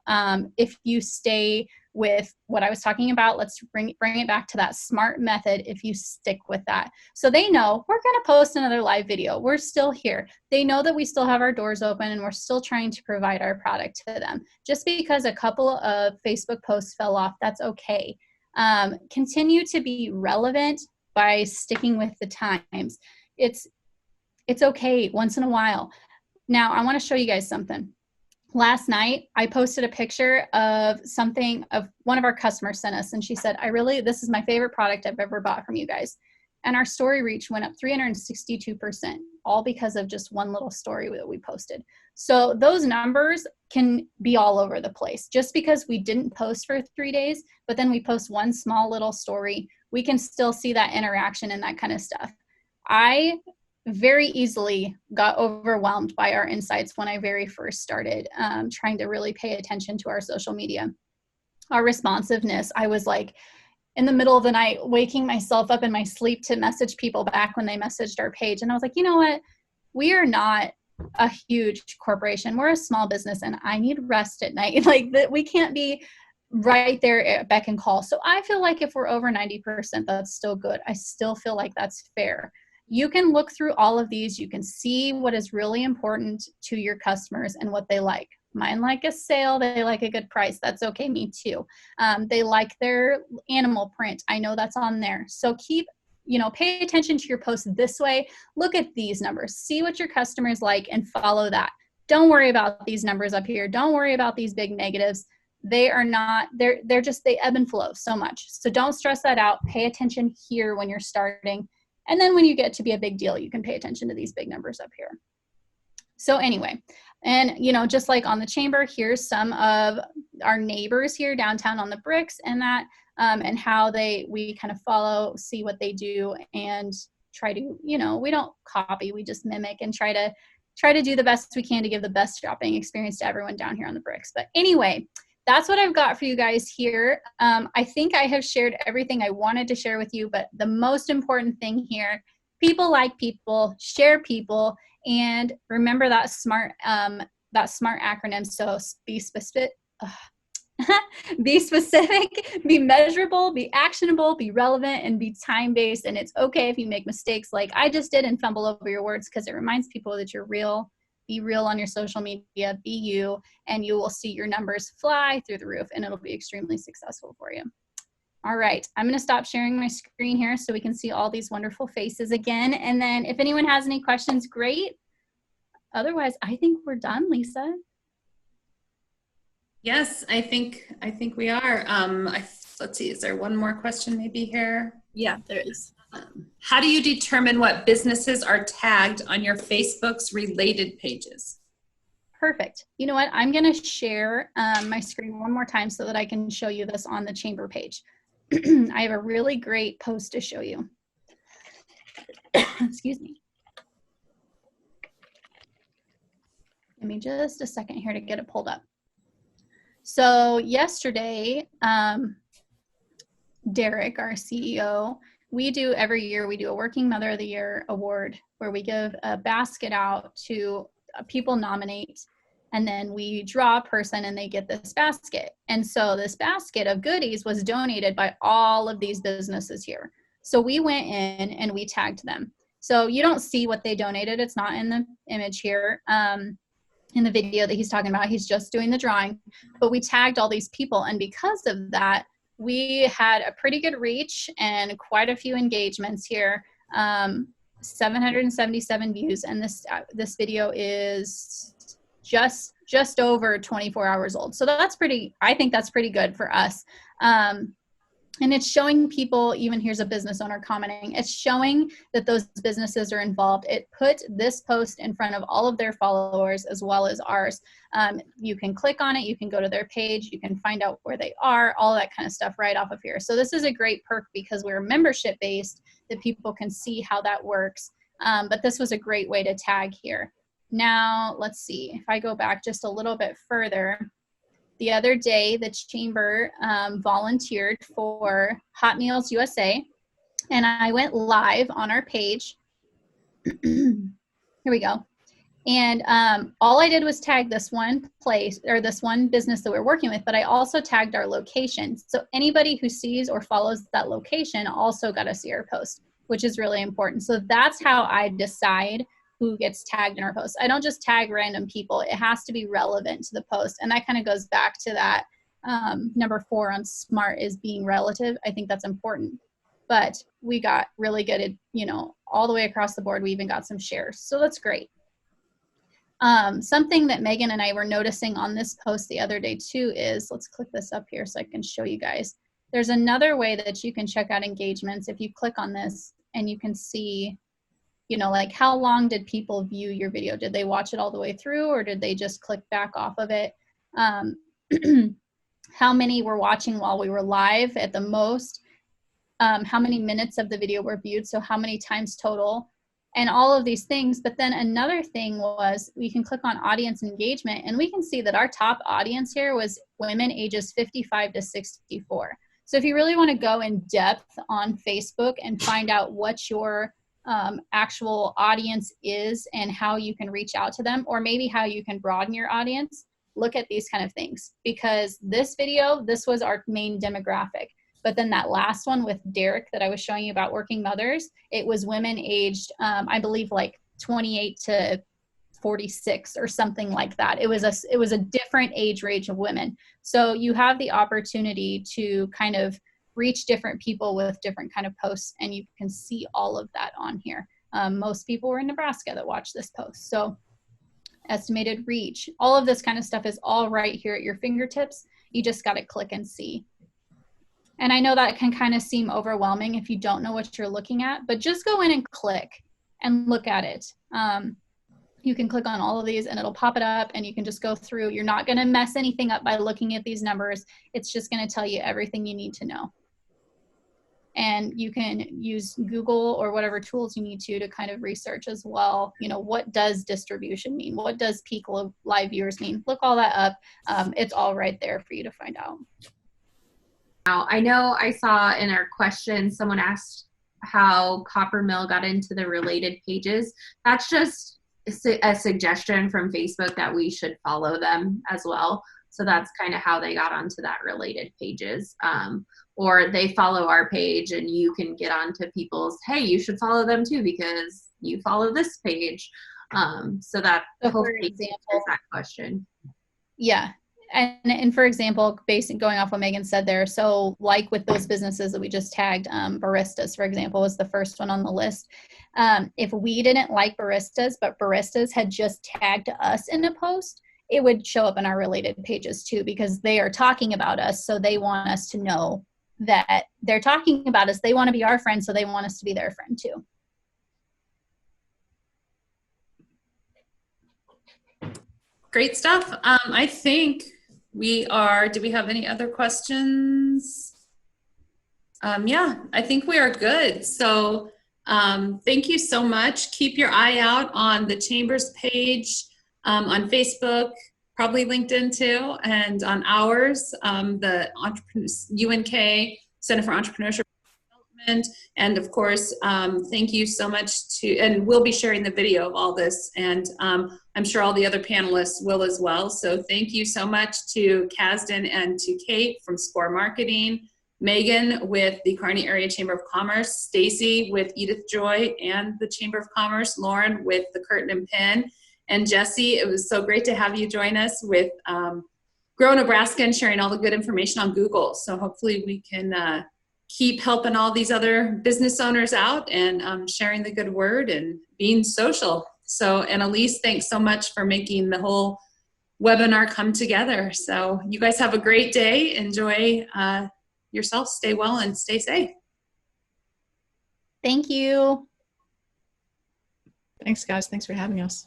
if you stay with what I was talking about. Let's bring it back to that SMART method if you stick with that. So they know we're going to post another live video. We're still here. They know that we still have our doors open and we're still trying to provide our product to them. Just because a couple of Facebook posts fell off, that's okay. Continue to be relevant by sticking with the times. It's okay once in a while. Now, I want to show you guys something. Last night, I posted a picture of something of one of our customers sent us, and she said, this is my favorite product I've ever bought from you guys. And our story reach went up 362%, all because of just one little story that we posted. So those numbers can be all over the place. Just because we didn't post for 3 days, but then we post one small little story, we can still see that interaction and that kind of stuff. I very easily got overwhelmed by our insights when I very first started trying to really pay attention to our social media. Our responsiveness, I was like in the middle of the night, waking myself up in my sleep to message people back when they messaged our page. And I was like, you know what? We are not a huge corporation. We're a small business and I need rest at night. Like that, we can't be right there at beck and call. So I feel like if we're over 90%, that's still good. I still feel like that's fair. You can look through all of these. You can see what is really important to your customers and what they like. Mine like a sale. They like a good price. That's okay. Me too. They like their animal print. I know that's on there. So pay attention to your posts this way. Look at these numbers. See what your customers like and follow that. Don't worry about these numbers up here. Don't worry about these big negatives. They are not, they ebb and flow so much. So don't stress that out. Pay attention here when you're starting. And then when you get to be a big deal, you can pay attention to these big numbers up here. So anyway, and just like on the chamber, here's some of our neighbors here downtown on the bricks and that, and how we kind of follow, see what they do and try to, we don't copy, we just mimic and try to do the best we can to give the best shopping experience to everyone down here on the bricks. But anyway, that's what I've got for you guys here. I think I have shared everything I wanted to share with you, but the most important thing here, people like people, share people, and remember that SMART acronym. So be specific, be measurable, be actionable, be relevant, and be time-based. And it's okay if you make mistakes like I just did and fumble over your words, because it reminds people that you're real. Be real on your social media, be you, and you will see your numbers fly through the roof, and it'll be extremely successful for you. All right, I'm going to stop sharing my screen here so we can see all these wonderful faces again. And then if anyone has any questions, great. Otherwise, I think we're done, Lisa. Yes, I think we are. Let's see, is there one more question maybe here? Yeah, there is. How do you determine what businesses are tagged on your Facebook's related pages? Perfect. You know what? I'm going to share my screen one more time so that I can show you this on the chamber page. I have a really great post to show you. Excuse me. Give me just a second here to get it pulled up. So yesterday, Derek, our CEO, every year we do a Working Mother of the Year award where we give a basket out to people nominate, and then we draw a person and they get this basket. And so this basket of goodies was donated by all of these businesses here. So we went in and we tagged them. So you don't see what they donated. It's not in the image here. In the video that he's talking about, he's just doing the drawing, but we tagged all these people. And because of that, we had a pretty good reach and quite a few engagements here. 777 views, and this video is just over 24 hours old. So that's I think that's pretty good for us. And it's showing people, even here's a business owner commenting, it's showing that those businesses are involved. It put this post in front of all of their followers as well as ours. You can click on it, you can go to their page, you can find out where they are, all that kind of stuff right off of here. So this is a great perk because we're membership based, that people can see how that works. But this was a great way to tag here. Now, let's see, if I go back just a little bit further, the other day, the chamber volunteered for Hot Meals USA, and I went live on our page. Here we go. And all I did was tag this one place or this one business that we're working with, but I also tagged our location. So anybody who sees or follows that location also got to see our post, which is really important. So that's how I decide who gets tagged in our post. I don't just tag random people. It has to be relevant to the post. And that kind of goes back to that number 4 on SMART is being relative. I think that's important. But we got really good at, you know, all the way across the board. We even got some shares. So that's great. Something that Megan and I were noticing on this post the other day too is, let's click this up here so I can show you guys. There's another way that you can check out engagements. If you click on this and you can see, you know, like how long did people view your video? Did they watch it all the way through or did they just click back off of it? How many were watching while we were live at the most? How many minutes of the video were viewed? So how many times total? And all of these things. But then another thing was we can click on audience engagement and we can see that our top audience here was women ages 55 to 64. So if you really want to go in depth on Facebook and find out what your actual audience is and how you can reach out to them, or maybe how you can broaden your audience, look at these kind of things. Because this video, this was our main demographic. But then that last one with Derek that I was showing you about working mothers, it was women aged, I believe like 28 to 46 or something like that. It was a different age range of women. So you have the opportunity to kind of reach different people with different kind of posts, and you can see all of that on here. Most people were in Nebraska that watched this post. So estimated reach, all of this kind of stuff is all right here at your fingertips. You just got to click and see. And I know that can kind of seem overwhelming if you don't know what you're looking at, but just go in and click and look at it. You can click on all of these and it'll pop it up and you can just go through. You're not going to mess anything up by looking at these numbers. It's just going to tell you everything you need to know. And you can use Google or whatever tools you need to kind of research as well. You know, what does distribution mean? What does peak live viewers mean? Look all that up. It's all right there for you to find out. Now, I know I saw in our question, someone asked how Copper Mill got into the related pages. That's just a suggestion from Facebook that we should follow them as well. So that's kind of how they got onto that related pages. Or they follow our page and you can get onto people's, hey, you should follow them too because you follow this page. So that hopefully answers that question. Yeah. And for example, going off what Megan said there, so like with those businesses that we just tagged, baristas, for example, was the first one on the list. If we didn't like baristas, but baristas had just tagged us in a post, it would show up in our related pages too, because they are talking about us. So they want us to know that they're talking about us. They want to be our friend, so they want us to be their friend too. Great stuff. I think we are, do we have any other questions? Yeah, I think we are good. So thank you so much. Keep your eye out on the Chamber's page, on Facebook, probably LinkedIn too, and on ours, the UNK Center for Entrepreneurship Development. And of course, thank you so much to, and we'll be sharing the video of all this, and I'm sure all the other panelists will as well. So thank you so much to Kasdan and to Kate from SCORE Marketing, Megan with the Kearney Area Chamber of Commerce, Stacey with Edith Joy and the Chamber of Commerce, Lauren with the Curtin and Penn, and Jessie. It was so great to have you join us with Grow Nebraska and sharing all the good information on Google. So hopefully we can keep helping all these other business owners out and sharing the good word and being social. So, and Elise, thanks so much for making the whole webinar come together. So you guys have a great day. Enjoy yourself, stay well, and stay safe. Thank you. Thanks, guys. Thanks for having us.